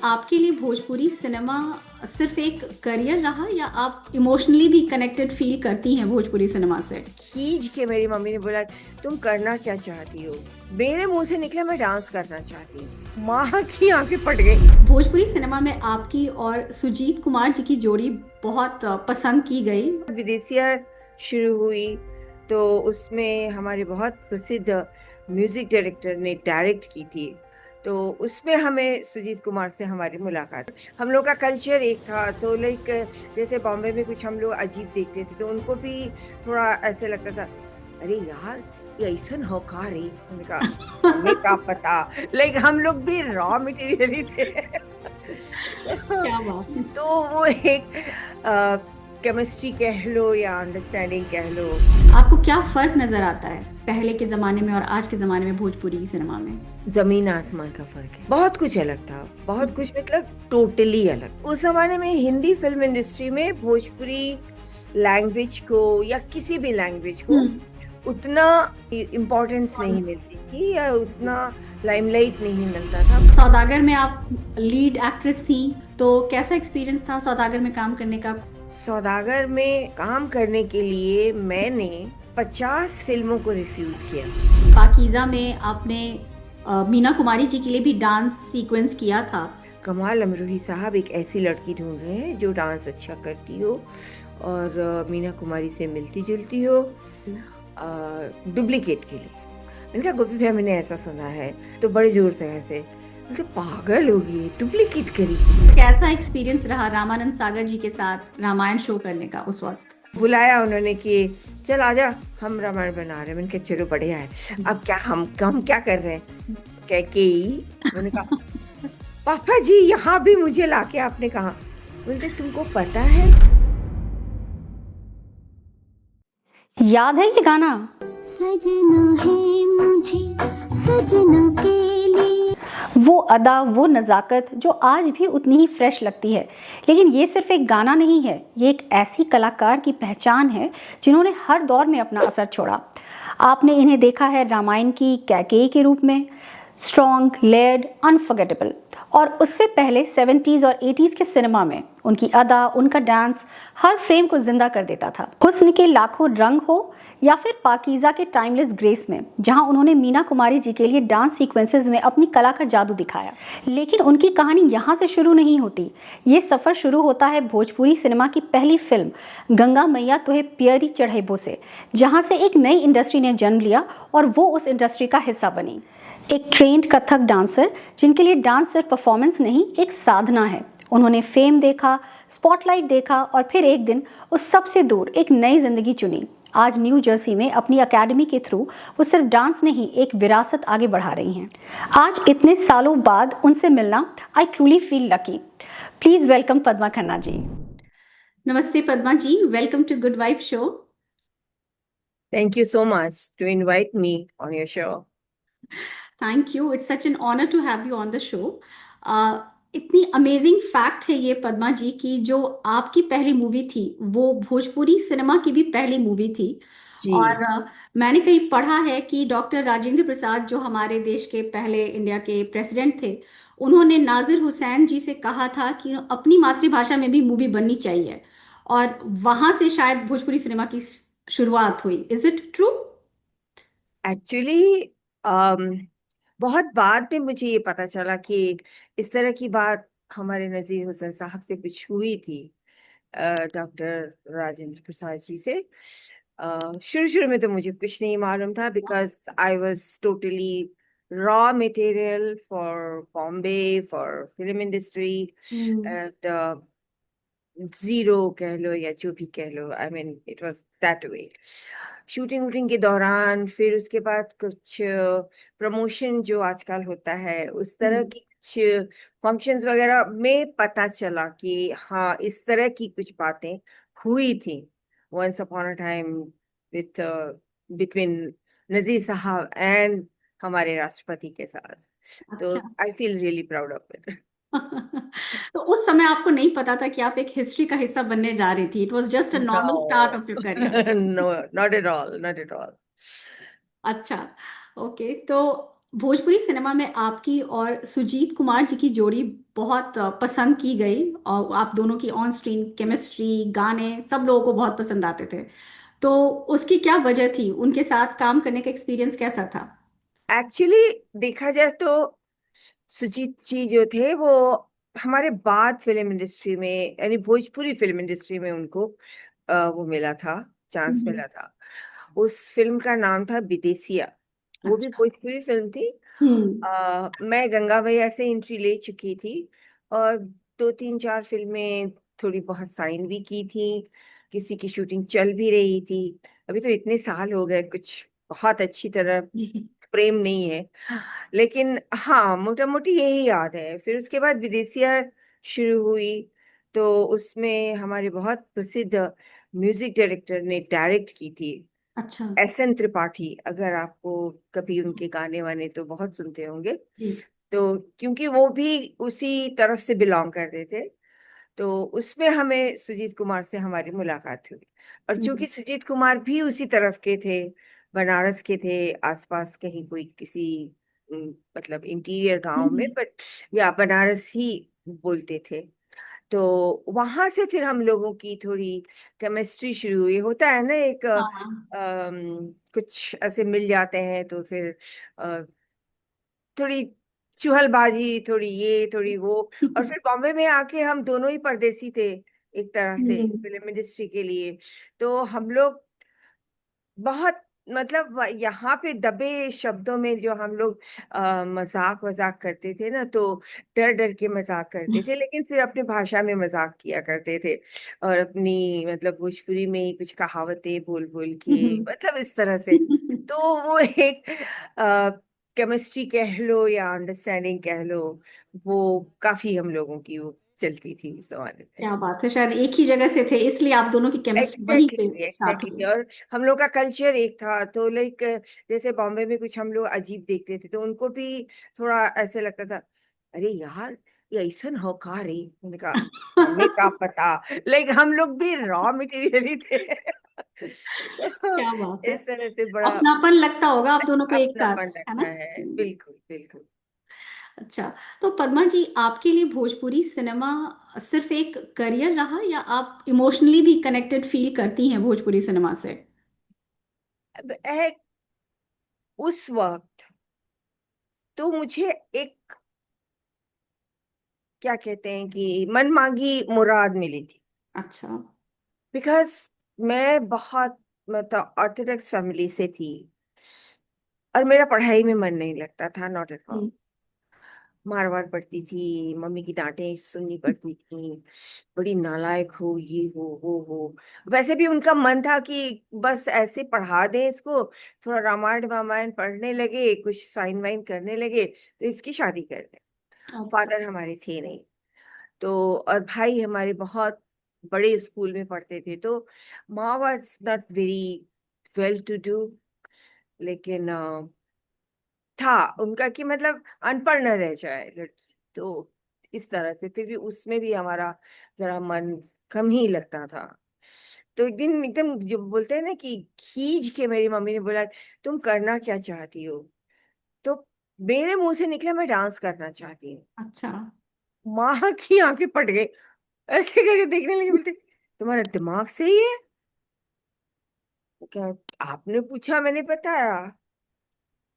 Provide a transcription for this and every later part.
आपके लिए भोजपुरी सिनेमा सिर्फ एक करियर रहा या आप इमोशनली भी कनेक्टेड फील करती हैं भोजपुरी सिनेमा से? खींच के मेरी मम्मी ने बोला, तुम करना क्या चाहती हो? मेरे मुंह से निकला, मैं डांस करना चाहती हूँ। माँ की आंखें फट गई। भोजपुरी सिनेमा में आपकी और सुजीत कुमार जी की जोड़ी बहुत पसंद की गई। विदेशिया शुरू हुई तो उसमें हमारे बहुत प्रसिद्ध म्यूजिक डायरेक्टर ने डायरेक्ट की थी, तो उसमें हमें सुजीत कुमार से हमारी मुलाकात। हम लोग का कल्चर एक था, तो लाइक जैसे बॉम्बे में कुछ हम लोग अजीब देखते थे तो उनको भी थोड़ा ऐसे लगता था, अरे यार ये ऐसा हो का रे। हमने कहा हमें क्या पता, लाइक हम लोग भी रॉ मटेरियल ही थे। क्या बात है। तो वो एक केमिस्ट्री कह लो या अंडरस्टैंडिंग कह लो। आपको क्या फर्क नजर आता है पहले के जमाने में और आज के जमाने में भोजपुरी सिनेमा में? जमीन आसमान का फर्क है। बहुत कुछ अलग था, बहुत कुछ मतलब टोटली अलग। उस जमाने में हिंदी फिल्म इंडस्ट्री में भोजपुरी लैंग्वेज को या किसी भी लैंग्वेज को उतना इम्पोर्टेंस नहीं मिलती थी या उतना लाइमलाइट नहीं मिलता था। सौदागर में आप लीड एक्ट्रेस थी, तो कैसा एक्सपीरियंस था सौदागर में काम करने का? सौदागर में काम करने के लिए मैंने 50 फिल्मों को रिफ्यूज किया। पाकीज़ा में आपने मीना कुमारी जी के लिए भी डांस सीक्वेंस किया था। कमाल अमरोही साहब एक ऐसी लड़की ढूंढ रहे हैं जो डांस अच्छा करती हो और मीना कुमारी से मिलती जुलती हो डुप्लीकेट के लिए। मैंने कहा गोपी भैया मैंने ऐसा सुना है, तो बड़े जोर से ऐसे मतलब पागल होगी, डुप्लीकेट करी। कैसा एक्सपीरियंस रहा रामानंद सागर जी के साथ रामायण शो करने का उस वक्त? बुलाया उन्होंने कि चल आजा हम रामायण बना रहे हैं। मैंने कहा चलो बढ़िया है, अब क्या हम क्या कर रहे हैं? मैंने कहा पापा जी यहाँ भी मुझे लाके आपने कहा। बोलते तुमको पता है? याद है ये गाना? सजना है मुझे सजना के लिए। वो अदा, वो नज़ाकत जो आज भी उतनी ही फ्रेश लगती है। लेकिन ये सिर्फ एक गाना नहीं है, ये एक ऐसी कलाकार की पहचान है जिन्होंने हर दौर में अपना असर छोड़ा। आपने इन्हें देखा है रामायण की कैकेयी के रूप में, स्ट्रॉन्ग, लेयर्ड, अनफॉरगेटेबल। और उससे पहले 70s और 80s के सिनेमा में उनकी अदा, उनका डांस हर फ्रेम को जिंदा कर देता था। हुस्न के लाखों रंग हो या फिर पाकीज़ा के टाइमलेस ग्रेस में, जहां उन्होंने मीना कुमारी जी के लिए डांस सीक्वेंसेस में अपनी कला का जादू दिखाया। लेकिन उनकी कहानी यहाँ से शुरू नहीं होती। ये सफर शुरू होता है भोजपुरी सिनेमा की पहली फिल्म गंगा मैया तोहे पियरी चढ़ेबो से, जहाँ से एक नई इंडस्ट्री ने जन्म लिया और वो उस इंडस्ट्री का हिस्सा बनी। एक ट्रेंड कथक डांसर जिनके लिए डांस सिर्फ परफॉर्मेंस नहीं, एक साधना है। उन्होंने फेम देखा, स्पॉटलाइट देखा और फिर एक दिन उस सबसे दूर एक नई जिंदगी चुनी। आज न्यू जर्सी में अपनी एकेडमी के थ्रू वो सिर्फ डांस नहीं, एक विरासत आगे बढ़ा रही हैं। आज इतने सालों बाद उनसे मिलना, I truly feel lucky. Please welcome Padma Khanna ji. नमस्ते Padma ji, welcome to good vibe show. Thank you so much to invite me on your show. Thank you, it's such an honour to have you on the show. इतनी amazing fact है ये पद्मा जी की, जो आपकी पहली movie थी वो भोजपुरी सिनेमा की भी पहली मूवी थी। जी। और मैंने कहीं पढ़ा है कि डॉक्टर राजेंद्र प्रसाद जो हमारे देश के पहले इंडिया के प्रेसिडेंट थे, उन्होंने नाजिर हुसैन जी से कहा था कि अपनी मातृभाषा में भी मूवी बननी चाहिए, और वहां से शायद भोजपुरी सिनेमा की शुरुआत हुई। Is it true? एक्चुअली बहुत बाद में मुझे ये पता चला कि इस तरह की बात हमारे नजीर हुसैन साहब से कुछ हुई थी, डॉक्टर राजेंद्र प्रसाद जी से। शुरू शुरू में तो मुझे कुछ नहीं मालूम था, because I was totally raw material for Bombay, for film industry and zero कह लो या जो भी कह लो। I mean it was that way. Shooting वूटिंग के दौरान, फिर उसके बाद कुछ प्रमोशन जो आजकल होता है उस तरह की कुछ फंक्शंस वगैरह में पता चला कि हाँ इस तरह की कुछ बातें हुई थी once upon a time with between Nazir sahab and हमारे राष्ट्रपति के साथ। तो अच्छा। I feel really proud of it. तो उस समय आपको नहीं पता था कि आप एक हिस्ट्री का हिस्सा बनने जा रही थी? It was just a normal start No, of your career. no, not at all, not at all. अच्छा, ओके। तो भोजपुरी सिनेमा में आपकी और सुजीत कुमार जी की जोड़ी बहुत पसंद की गई और आप दोनों की ऑन स्क्रीन केमिस्ट्री, गाने सब लोगों को बहुत पसंद आते थे। तो उसकी क्या वजह थी? उनके साथ काम करने का एक्सपीरियंस कैसा था? एक्चुअली देखा जाए तो सुजीत जी जो थे वो हमारे बाद फिल्म इंडस्ट्री में, यानी भोजपुरी फिल्म इंडस्ट्री में उनको वो मिला था, चांस हम्म। मिला था। उस फिल्म का नाम था विदेसिया। वो भी अच्छा। भोजपुरी फिल्म थी। हम्म। मैं गंगा भैया से एंट्री ले चुकी थी और दो तीन चार फिल्में थोड़ी बहुत साइन भी की थी। किसी की शूटिंग चल भी रही थी। अभी तो इतने साल हो गए, कुछ बहुत अच्छी तरह प्रेम नहीं है, लेकिन हाँ मोटा मोटी यही याद है। फिर उसके बाद विदेशिया शुरू हुई, तो उसमें हमारे बहुत प्रसिद्ध म्यूजिक डायरेक्टर ने डायरेक्ट की थी, अच्छा। S N Tripathi. अगर आपको कभी उनके गाने वाने तो बहुत सुनते होंगे। जी। तो क्योंकि वो भी उसी तरफ से बिलोंग करते थे, तो उसमें हमें सुजीत कुमार से हमारी मुलाकात हुई। और हम्म। चूंकि सुजीत कुमार भी उसी तरफ के थे, बनारस के थे, आसपास कहीं कोई किसी मतलब इंटीरियर गांव में, हम्म। बट या बनारस ही बोलते थे। तो वहां से फिर हम लोगों की थोड़ी केमिस्ट्री शुरू हुई। होता है ना एक हाँ। कुछ ऐसे मिल जाते हैं तो फिर अ, थोड़ी चुहलबाजी, थोड़ी ये थोड़ी वो। और फिर बॉम्बे में आके हम दोनों ही परदेसी थे एक तरह से हम्म। फिल्म इंडस्ट्री के लिए। तो हम लोग बहुत मतलब यहाँ पे दबे शब्दों में जो हम लोग मजाक वजाक करते थे ना, तो डर डर के मजाक करते थे, लेकिन फिर अपने भाषा में मजाक किया करते थे। और अपनी मतलब भोजपुरी में ही कुछ कहावतें बोल बोल के, मतलब इस तरह से। तो वो एक केमिस्ट्री कह लो या अंडरस्टैंडिंग कह लो, वो काफी हम लोगों की वो चलती थी उस जमाने में। क्या बात है, शायद एक ही जगह से थे इसलिए आप दोनों की केमिस्ट्री वहीं से एग्जैक्टली स्टार्ट एग्जैक्टली। हुई। और हम लोग का कल्चर एक था, तो लाइक जैसे बॉम्बे में कुछ हम लोग अजीब देखते थे तो उनको भी थोड़ा ऐसे लगता था, अरे यार ये ऐसा हो का रे। मैंने कहा हमें क्या पता, लाइक हम लोग भी रॉ मटेरियल ही थे। तो क्या बात है। इस तरह से बड़ा अपनापन लगता होगा आप दोनों को एक साथ, अपनापन है ना? लगता है, बिल्कुल बिल्कुल। अच्छा। तो पद्मा जी, आपके लिए भोजपुरी सिनेमा सिर्फ एक करियर रहा या आप इमोशनली भी कनेक्टेड फील करती हैं भोजपुरी सिनेमा से? अब उस वक्त तो मुझे एक, क्या कहते हैं कि मन मांगी मुराद मिली थी। अच्छा। बिकॉज मैं बहुत मतलब ऑर्थोडॉक्स फैमिली से थी, और मेरा पढ़ाई में मन नहीं लगता था, नॉट एट ऑल। हम्म। मार वार पड़ती थी, मम्मी की डांटें सुननी पड़ती थी, बड़ी नालायक हो, ये हो वो हो। वैसे भी उनका मन था कि बस ऐसे पढ़ा दें इसको, थोड़ा रामायण वामायण पढ़ने लगे, कुछ साइन वाइन करने लगे तो इसकी शादी कर दें। अच्छा। फादर हमारे थे नहीं। तो और भाई हमारे बहुत बड़े स्कूल में पढ़ते थे, तो माँ was not very well to do. लेकिन था उनका कि मतलब अनपढ़ न रह जाए लड़की, तो इस तरह से फिर भी उसमें भी हमारा जरा मन कम ही लगता था। तो एक दिन एकदम जो बोलते हैं ना कि खींच के मेरी मम्मी ने बोला, तुम करना क्या चाहती हो? तो मेरे मुंह से निकला, मैं डांस करना चाहती हूँ। अच्छा। माँ की आंखें फट गई, ऐसे करके देखने लगे, बोलते तुम्हारा दिमाग सही है क्या? आपने पूछा, मैंने बताया,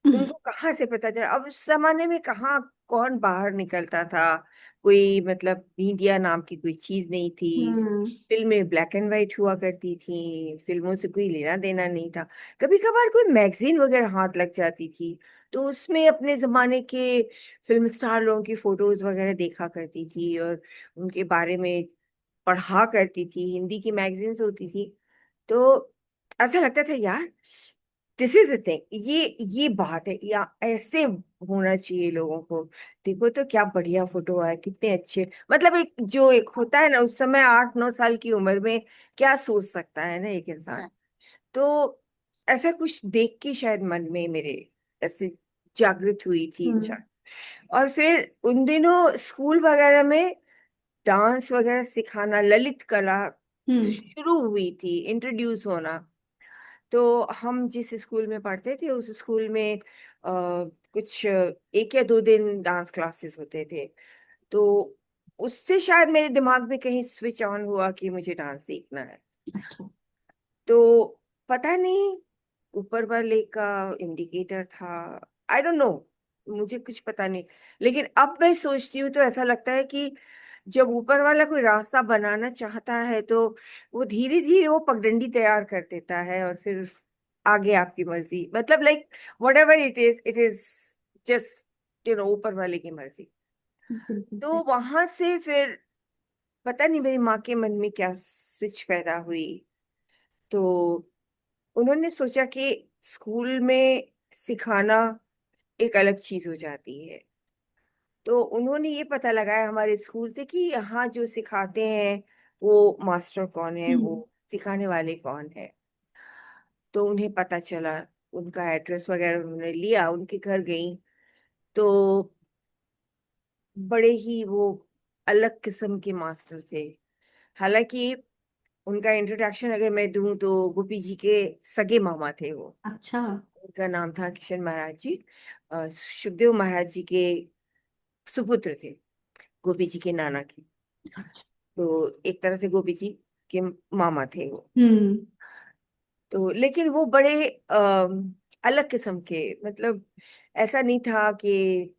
तुमको कहाँ से पता चला? अब उस जमाने में कहाँ कौन बाहर निकलता था, कोई मतलब मीडिया नाम की कोई चीज नहीं थी। हम्म। फिल्में ब्लैक एंड वाइट हुआ करती थी, फिल्मों से कोई लेना देना नहीं था। कभी कभार कोई मैगजीन वगैरह हाथ लग जाती थी, तो उसमें अपने जमाने के फिल्म स्टार लोगों की फोटोज वगैरह देखा करती थी और उनके बारे में पढ़ा करती थी। हिंदी की मैगजीन्स होती थी, तो ऐसा लगता था यार, दिस इज द थिंग, ये बात है, या ऐसे होना चाहिए लोगों को। देखो तो क्या बढ़िया फोटो है, कितने अच्छे, मतलब एक जो एक होता है ना उस समय 8-9 साल की उम्र में क्या सोच सकता है ना एक इंसान। तो ऐसा कुछ देख के शायद मन में मेरे ऐसे जागृत हुई थी हम्म। इच्छा। और फिर उन दिनों स्कूल वगैरह में डांस वगैरह सिखाना, ललित कला हम्म। शुरू हुई थी, इंट्रोड्यूस होना। तो हम जिस स्कूल में पढ़ते थे उस स्कूल में कुछ 1 या 2 दिन डांस क्लासेस होते थे। तो उससे शायद मेरे दिमाग में कहीं स्विच ऑन हुआ कि मुझे डांस सीखना है। अच्छा। तो पता नहीं ऊपर वाले का इंडिकेटर था, आई डोंट नो, मुझे कुछ पता नहीं। लेकिन अब मैं सोचती हूँ तो ऐसा लगता है कि जब ऊपर वाला कोई रास्ता बनाना चाहता है तो वो धीरे धीरे वो पगडंडी तैयार कर देता है और फिर आगे आपकी मर्जी, मतलब like what ever it is just ऊपर वाले की मर्जी। बिल्कुल तो सही। वहां से फिर पता नहीं मेरी माँ के मन में क्या स्विच पैदा हुई। तो उन्होंने सोचा कि स्कूल में सिखाना एक अलग चीज हो जाती है। तो उन्होंने ये पता लगाया हमारे स्कूल से कि यहाँ जो सिखाते हैं वो मास्टर कौन है, वो हम्म। सिखाने वाले कौन है। तो उन्हें पता चला, उनका एड्रेस वगैरह उन्होंने लिया, उनके घर गई। तो बड़े ही वो अलग किस्म के मास्टर थे। हालांकि उनका इंट्रोडक्शन अगर मैं दूं तो गोपी जी के सगे मामा थे वो। अच्छा। उनका नाम था किशन महाराज जी, सुखदेव महाराज जी के सुपुत्र थे, गोपी जी के नाना के। अच्छा। तो एक तरह से गोपी जी के मामा थे वो। हम्म। तो लेकिन वो बड़े अलग किस्म के, मतलब ऐसा नहीं था कि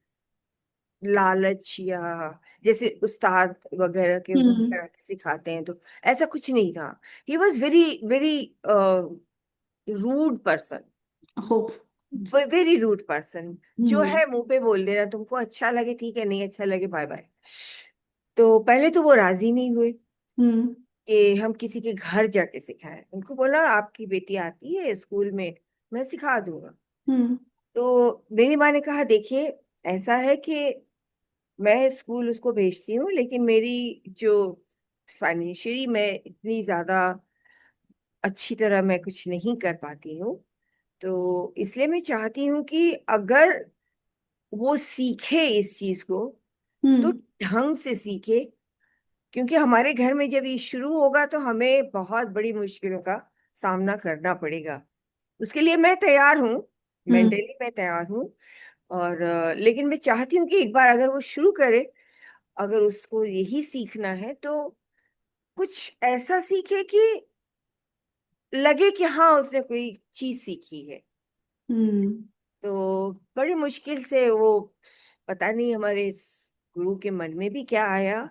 लालच या जैसे उस्ताद वगैरह के हम्म। वगैरह के सिखाते हैं, तो ऐसा कुछ नहीं था। He was very very rude person, हो। Very rude person. जो हम्म। है मुंह पे बोल देना, तुमको अच्छा लगे ठीक है, नहीं अच्छा लगे बाय बाय। तो पहले तो वो राजी नहीं हुए हम्म। कि हम किसी के घर जाके सिखाएं। उनको बोला आपकी बेटी आती है स्कूल में, मैं सिखा दूंगा। हम्म। तो मेरी माँ ने कहा देखिए, ऐसा है कि मैं स्कूल उसको भेजती हूँ लेकिन मेरी जो फाइनेंशियली मैं इतनी ज्यादा अच्छी तरह मैं कुछ नहीं कर पाती हूँ। तो इसलिए मैं चाहती हूँ कि अगर वो सीखे इस चीज को तो हम्म। ढंग से सीखे, क्योंकि हमारे घर में जब ये शुरू होगा तो हमें बहुत बड़ी मुश्किलों का सामना करना पड़ेगा। उसके लिए मैं तैयार हूँ, हम्म। मेंटली मैं तैयार हूँ। और लेकिन मैं चाहती हूँ कि एक बार अगर वो शुरू करे, अगर उसको यही सीखना है तो कुछ ऐसा सीखे कि लगे कि हाँ उसने कोई चीज सीखी है। हम्म। तो बड़ी मुश्किल से वो, पता नहीं हमारे इस गुरु के मन में भी क्या आया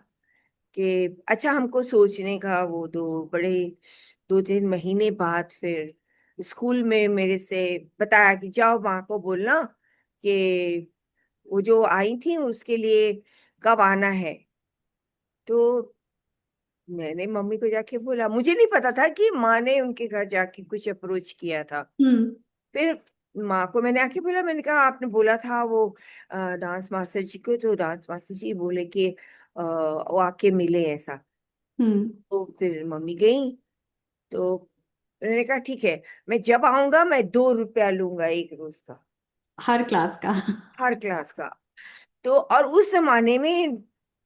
कि अच्छा हमको सोचने का, वो 2-3 महीने बाद फिर स्कूल में मेरे से बताया कि जाओ माँ को बोलना कि वो जो आई थी उसके लिए कब आना है। तो मैंने मम्मी को जाके बोला, मुझे नहीं पता था कि माँ ने उनके घर जाके कुछ अप्रोच किया था। हम्म। फिर माँ को मैंने आके बोला, मैंने कहा आपने बोला था वो डांस मास्टर जी को, तो डांस मास्टर जी बोले कि वो आके मिले ऐसा। हम्म। तो फिर मम्मी गई। तो मैंने कहा ठीक है, मैं जब आऊंगा मैं 2 रुपया लूंगा एक रोज का, हर क्लास का। हर क्लास का। तो और उस जमाने में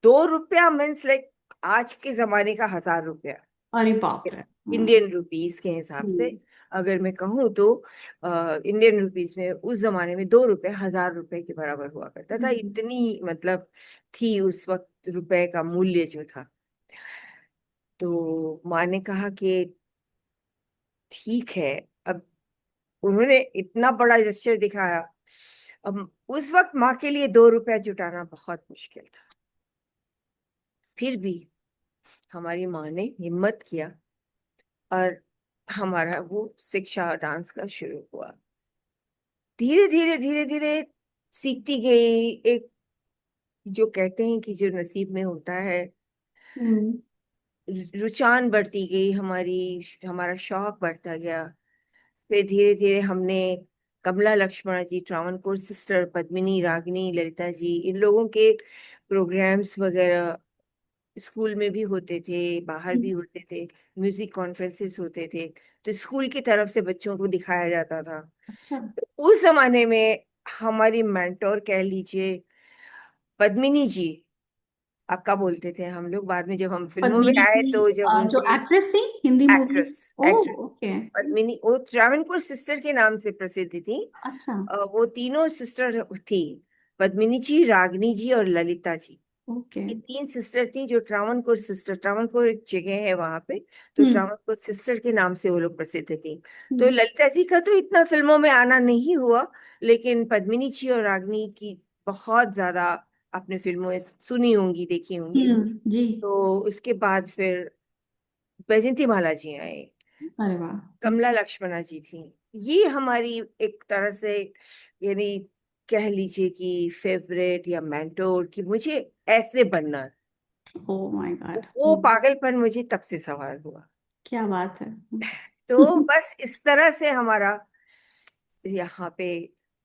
2 रुपया मीन्स लाइक आज के जमाने का 1000 रुपया, अरे बाप रे। इंडियन रुपीस के हिसाब से हम्म। अगर मैं कहूँ तो इंडियन रुपीस में उस जमाने में 2 रुपए 1000 रुपए के बराबर हुआ करता था। हम्म। इतनी मतलब थी उस वक्त रुपए का मूल्य जो था। तो माँ ने कहा कि ठीक है। अब उन्होंने इतना बड़ा जेस्चर दिखाया। अब उस वक्त माँ के लिए 2 रुपया जुटाना बहुत मुश्किल था। फिर भी हमारी माँ ने हिम्मत किया और हमारा वो शिक्षा डांस का शुरू हुआ। धीरे धीरे धीरे धीरे सीखती गई। एक जो कहते हैं कि जो नसीब में होता है, हम्म। रुचान बढ़ती गई हमारी, हमारा शौक बढ़ता गया। फिर धीरे धीरे हमने कमला लक्ष्मण जी, ट्रावनकोर सिस्टर, पद्मिनी, रागिनी, ललिता जी, इन लोगों के प्रोग्राम्स वगैरह स्कूल में भी होते थे, बाहर भी होते थे, म्यूजिक कॉन्फ्रेंसेस होते थे। तो स्कूल की तरफ से बच्चों को दिखाया जाता था। अच्छा। तो उस जमाने में हमारी मेंटोर कह लीजिए, पद्मिनी जी, अक्का बोलते थे हम लोग। बाद में जब हम फिल्मों में पद्मिनी आए थी, तो जब जो उनके एक्ट्रेस थी हिंदी मूवी। एक्ट्रेस ओ, एक्ट्रेस ओके। पद्मिनी, वो ट्रावणकोर सिस्टर के नाम से प्रसिद्ध थी। अच्छा। वो तीनों सिस्टर थी, पद्मिनी जी, रागिनी जी और ललिता जी। ओके। ये तीन सिस्टर थी जो ट्रावणकोर सिस्टर, ट्रावणकोर एक जगह है वहां पे, तो हम्म। ट्रावणकोर सिस्टर के नाम से वो लोग प्रसिद्ध थी। तो हम्म। ललिता जी का तो इतना फिल्मों में आना नहीं हुआ, लेकिन पद्मिनी जी और रागिनी की बहुत ज्यादा आपने फिल्मों सुनी होंगी, देखी होंगी। जी। तो उसके बाद फिर बैजंती माला जी आए, अरे वाह। कमला लक्ष्मणा जी थी। ये हमारी एक तरह से, यानी कह लीजिए कि फेवरेट या मेंटोर, कि मुझे ऐसे बनना है। Oh my God. वो पागलपन मुझे तब से सवार हुआ। क्या बात है। तो बस इस तरह से हमारा यहाँ पे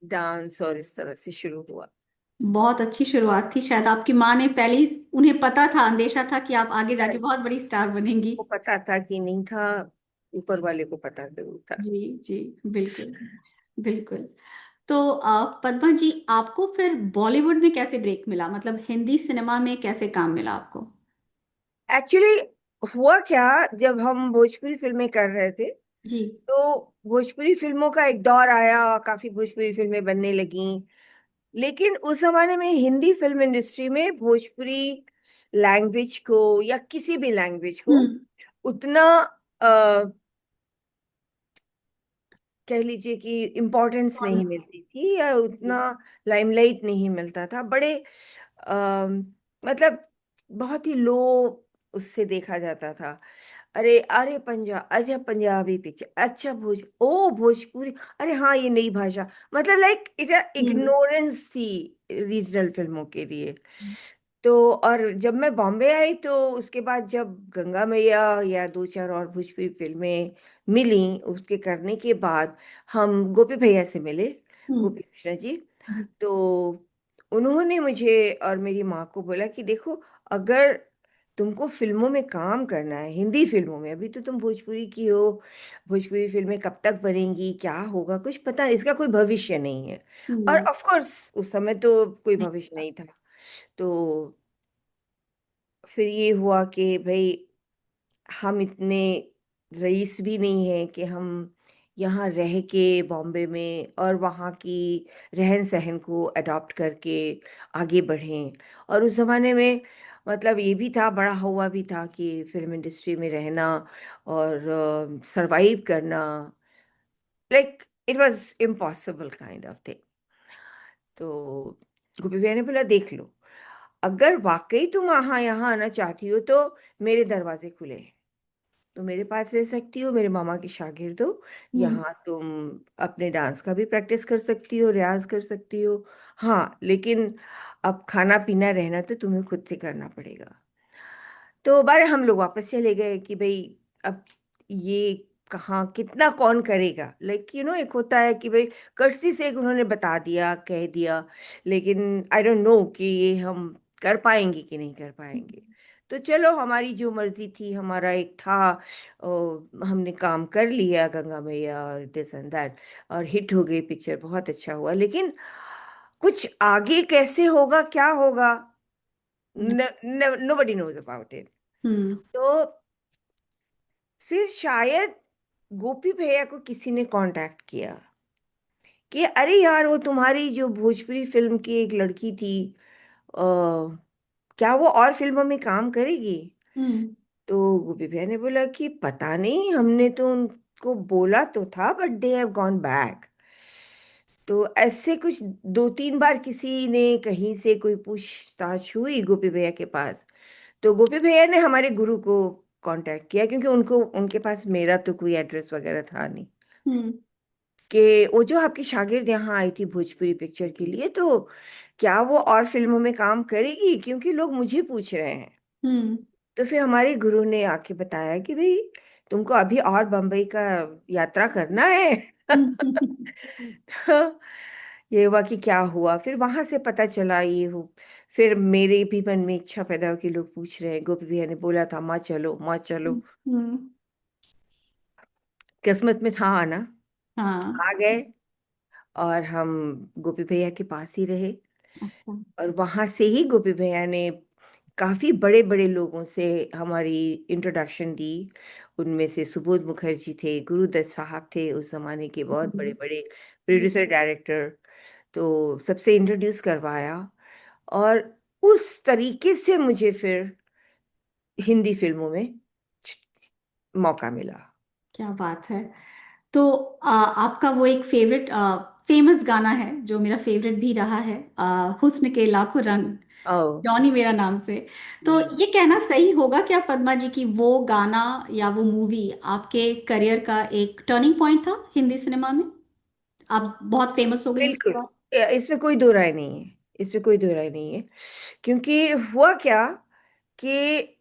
डांस और इस तरह से शुरू हुआ। बहुत अच्छी शुरुआत थी, शायद आपकी माँ ने पहले ही, उन्हें पता था, अंदेशा था कि आप आगे जाके बहुत बड़ी स्टार बनेंगी। वो पता था कि नहीं था, ऊपर वाले को पता जरूर था। जी जी, बिल्कुल बिल्कुल। तो पद्मा जी, आपको फिर बॉलीवुड में कैसे ब्रेक मिला, मतलब हिंदी सिनेमा में कैसे काम मिला आपको? एक्चुअली हुआ क्या, जब हम भोजपुरी फिल्में कर रहे थे जी। तो भोजपुरी फिल्मों का एक दौर आया, काफी भोजपुरी फिल्में बनने लगीं। लेकिन उस जमाने में हिंदी फिल्म इंडस्ट्री में भोजपुरी लैंग्वेज को या किसी भी लैंग्वेज को हम्म। उतना कह लीजिए कि इम्पोर्टेंस नहीं मिलती थी, या उतना लाइमलाइट नहीं मिलता था। बड़े मतलब बहुत ही लो उससे देखा जाता था। अरे अरे पंजाब, अच्छा पंजाबी पिक्चर, अच्छा भोजपुरी, अरे हाँ ये नई भाषा, मतलब लाइक हम्म। इग्नोरेंस थी रीजनल फिल्मों के लिए। तो और जब मैं बॉम्बे आई तो उसके बाद जब गंगा मैया या दो चार और भोजपुरी फिल्में मिली, उसके करने के बाद हम गोपी भैया से मिले, हम्म। गोपी कृष्णा जी। जी। तो उन्होंने मुझे और मेरी माँ को बोला कि देखो, अगर तुमको फिल्मों में काम करना है, हिंदी फिल्मों में, अभी तो तुम भोजपुरी की हो, भोजपुरी फिल्में कब तक बनेंगी, क्या होगा, कुछ पता नहीं, इसका कोई भविष्य नहीं है। और हम्म। ऑफ कोर्स उस समय तो कोई नहीं। भविष्य नहीं था। तो फिर ये हुआ कि भाई, हम इतने रईस भी नहीं हैं कि हम यहाँ रह के बॉम्बे में और वहाँ की रहन सहन को अडॉप्ट करके आगे बढ़ें। और उस ज़माने में मतलब ये भी था, बड़ा हुआ भी था कि फिल्म इंडस्ट्री में रहना और सरवाइव करना, like it was impossible kind of thing. तो गोपी भैया ने बोला देख लो, अगर वाकई तुम यहाँ आना चाहती हो तो मेरे दरवाजे खुले हैं, तुम मेरे पास रह सकती हो, मेरे मामा की शागिर्द हो। हम्म। यहाँ तुम अपने डांस का भी प्रैक्टिस कर सकती हो, रियाज कर सकती हो। हाँ लेकिन अब खाना पीना रहना तो तुम्हें खुद से करना पड़ेगा। तो बारे हम लोग वापस चले गए कि भाई अब ये कहाँ कितना कौन करेगा, लाइक एक होता है कि भाई कर्सी से एक उन्होंने बता दिया, कह दिया, लेकिन आई डोंट नो कि ये हम कर पाएंगे कि नहीं कर पाएंगे। तो चलो, हमारी जो मर्जी थी, हमारा एक था, हमने काम कर लिया गंगा मैया और दिस एंड दैट, और हिट हो गई पिक्चर, बहुत अच्छा हुआ। लेकिन कुछ आगे कैसे होगा, क्या होगा, nobody knows about it। हम्म। तो फिर शायद गोपी भैया को किसी ने कांटेक्ट किया कि अरे यार, वो तुम्हारी जो भोजपुरी फिल्म की एक लड़की थी, आ, क्या वो और फिल्मों में काम करेगी? हम्म। तो गोपी भैया ने बोला कि पता नहीं, हमने तो उनको बोला तो था, but they have gone back. तो ऐसे कुछ दो तीन बार किसी ने कहीं से कोई पूछताछ हुई गोपी भैया के पास। तो गोपी भैया ने हमारे गुरु को कांटेक्ट किया, क्योंकि उनको उनके पास मेरा तो कोई एड्रेस वगैरह था नहीं, हम्म। कि वो जो आपकी शागिर्द यहाँ आई थी भोजपुरी पिक्चर के लिए, तो क्या वो और फिल्मों में काम करेगी, क्योंकि लोग मुझे पूछ रहे हैं। हम्म। तो फिर हमारे गुरु ने आके बताया कि भाई, तुमको अभी और बम्बई का यात्रा करना है। हम्म। तो ये हुआ कि क्या हुआ, फिर वहां से पता चला ये हो। फिर मेरे भी मन में इच्छा पैदा हो कि लोग पूछ रहे हैं, गोपी भैया ने बोला था माँ चलो, माँ चलो। हम्म। किस्मत में था आना, हाँ। आ गए। और हम गोपी भैया के पास ही रहे, अच्छा। और वहां से ही गोपी भैया ने काफी बड़े बड़े लोगों से हमारी इंट्रोडक्शन दी। उनमें से सुबोध मुखर्जी थे, गुरुदत्त साहब थे, उस जमाने के बहुत बड़े बड़े प्रोड्यूसर डायरेक्टर। तो सबसे इंट्रोड्यूस करवाया, और उस तरीके से मुझे फिर हिंदी फिल्मों में मौका मिला। क्या बात है। तो आपका वो एक फेवरेट फेमस गाना है जो मेरा फेवरेट भी रहा है, हुस्न के लाखों रंग, ओ जॉनी मेरा नाम से। तो जी। ये कहना सही होगा क्या पद्मा जी की वो गाना या वो मूवी आपके करियर का एक टर्निंग पॉइंट था हिंदी सिनेमा में? आप बहुत फेमस हो गई उसके बिल्कुल, बाद। इसमें कोई दो राय नहीं है, इसमें कोई दो राय नहीं है। क्योंकि हुआ क्या कि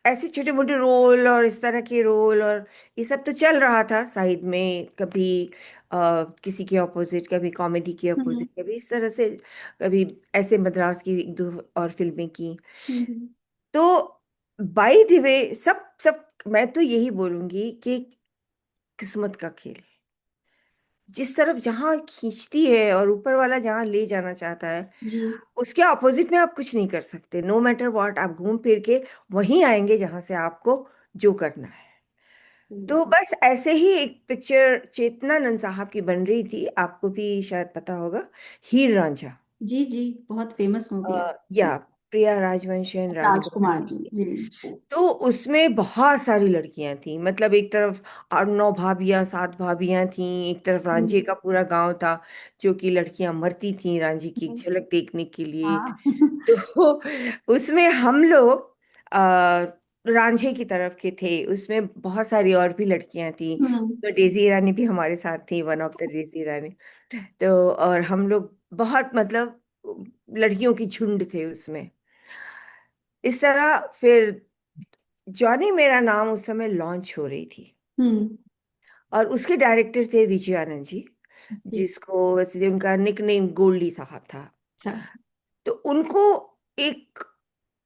ऐसे छोटे मोटे रोल और इस तरह के रोल और ये सब तो चल रहा था साइड में, कभी किसी के ऑपोजिट, कभी कॉमेडी के हम्म। ऑपोजिट, कभी इस तरह से, कभी ऐसे मद्रास की एक दो और फिल्में की। हम्म। तो बाय द वे, सब सब मैं तो यही बोलूंगी कि किस्मत का खेल है। जिस तरफ जहाँ खींचती है और ऊपर वाला जहाँ ले जाना चाहता है, जी। उसके अपोजिट में आप कुछ नहीं कर सकते। नो मैटर व्हाट, आप घूम फिर के वहीं आएंगे जहां से आपको जो करना है। तो बस ऐसे ही एक पिक्चर चेतनानंद साहब की बन रही थी, आपको भी शायद पता होगा, हीर रांझा। जी जी, बहुत फेमस मूवी है। या प्रिया राजवंशन, राजकुमार राजकुमार जी थी। जी। तो उसमें बहुत सारी लड़कियां थी, मतलब एक तरफ 8 9 भाभियां, 7 भाभियां थी, एक तरफ रांझे हम्म। का पूरा गांव था, जो कि लड़कियां मरती थी रांझे की एक हम्म। झलक देखने के लिए। हाँ। तो उसमें हम लोग आ, रांझे की तरफ के थे। उसमें बहुत सारी और भी लड़कियां थी, हम्म। तो डेजी ईरानी भी हमारे साथ थी, वन ऑफ द डेजी ईरानी। तो और हम लोग बहुत, मतलब लड़कियों की झुंड थे उसमें। इस तरह फिर जॉनी मेरा नाम उस समय लॉन्च हो रही थी, हम्म। और उसके डायरेक्टर थे विजय आनंद जी, जी। जिसको वैसे उनका निकनेम गोल्डी साहब था। अच्छा। तो उनको एक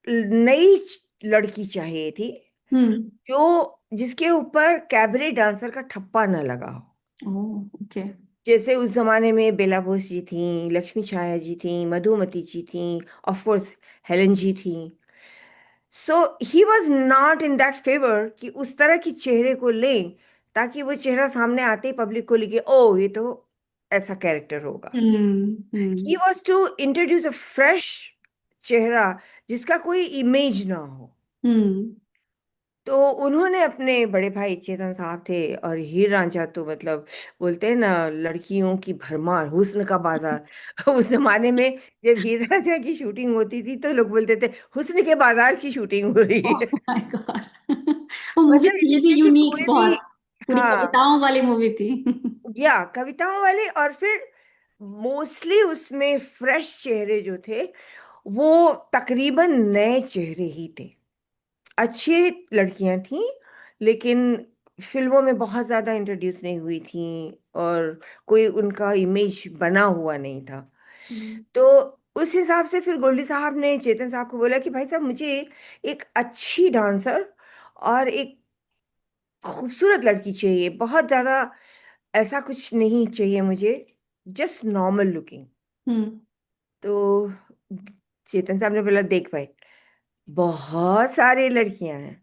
नई लड़की चाहिए थी, हम्म। जो जिसके ऊपर कैबरे डांसर का ठप्पा न लगा हो। Oh okay. जैसे उस जमाने में बेला बोस जी थी, लक्ष्मी छाया जी थी, मधुमती जी थी, ऑफ कोर्स हेलन जी थी। So he was not in that favour कि उस तरह की चेहरे को लें, ताकि वो चेहरा सामने आते ही पब्लिक को लगे ओ ये तो ऐसा कैरेक्टर होगा। हम्म। He was to introduce a fresh चेहरा, जिसका कोई इमेज ना हो। हम्म। तो उन्होंने अपने बड़े भाई चेतन साहब थे, और हीर रांझा तो मतलब बोलते हैं ना, लड़कियों की भरमार, हुस्न का बाजार। उस जमाने में जब हीर रांझा की शूटिंग होती थी, तो लोग बोलते थे हुस्न के बाजार की शूटिंग हो रही ओह है। My God. वो मूवी मतलब थी भी जैसे कि यूनिक कोई भी, बहुत, पूरी हाँ, कविताओं वाली मूवी थी। या कविताओं वाले, और फिर मोस्टली उसमें फ्रेश चेहरे जो थे, वो तकरीबन नए चेहरे ही थे। अच्छी लड़कियां थीं, लेकिन फिल्मों में बहुत ज़्यादा इंट्रोड्यूस नहीं हुई थीं, और कोई उनका इमेज बना हुआ नहीं था। हम्म। तो उस हिसाब से फिर गोल्डी साहब ने चेतन साहब को बोला कि भाई साहब, मुझे एक अच्छी डांसर और एक खूबसूरत लड़की चाहिए, बहुत ज़्यादा ऐसा कुछ नहीं चाहिए मुझे, जस्ट नॉर्मल लुकिंग। हम्म। तो चेतन साहब ने बोला देख भाई, बहुत सारी लड़कियां हैं,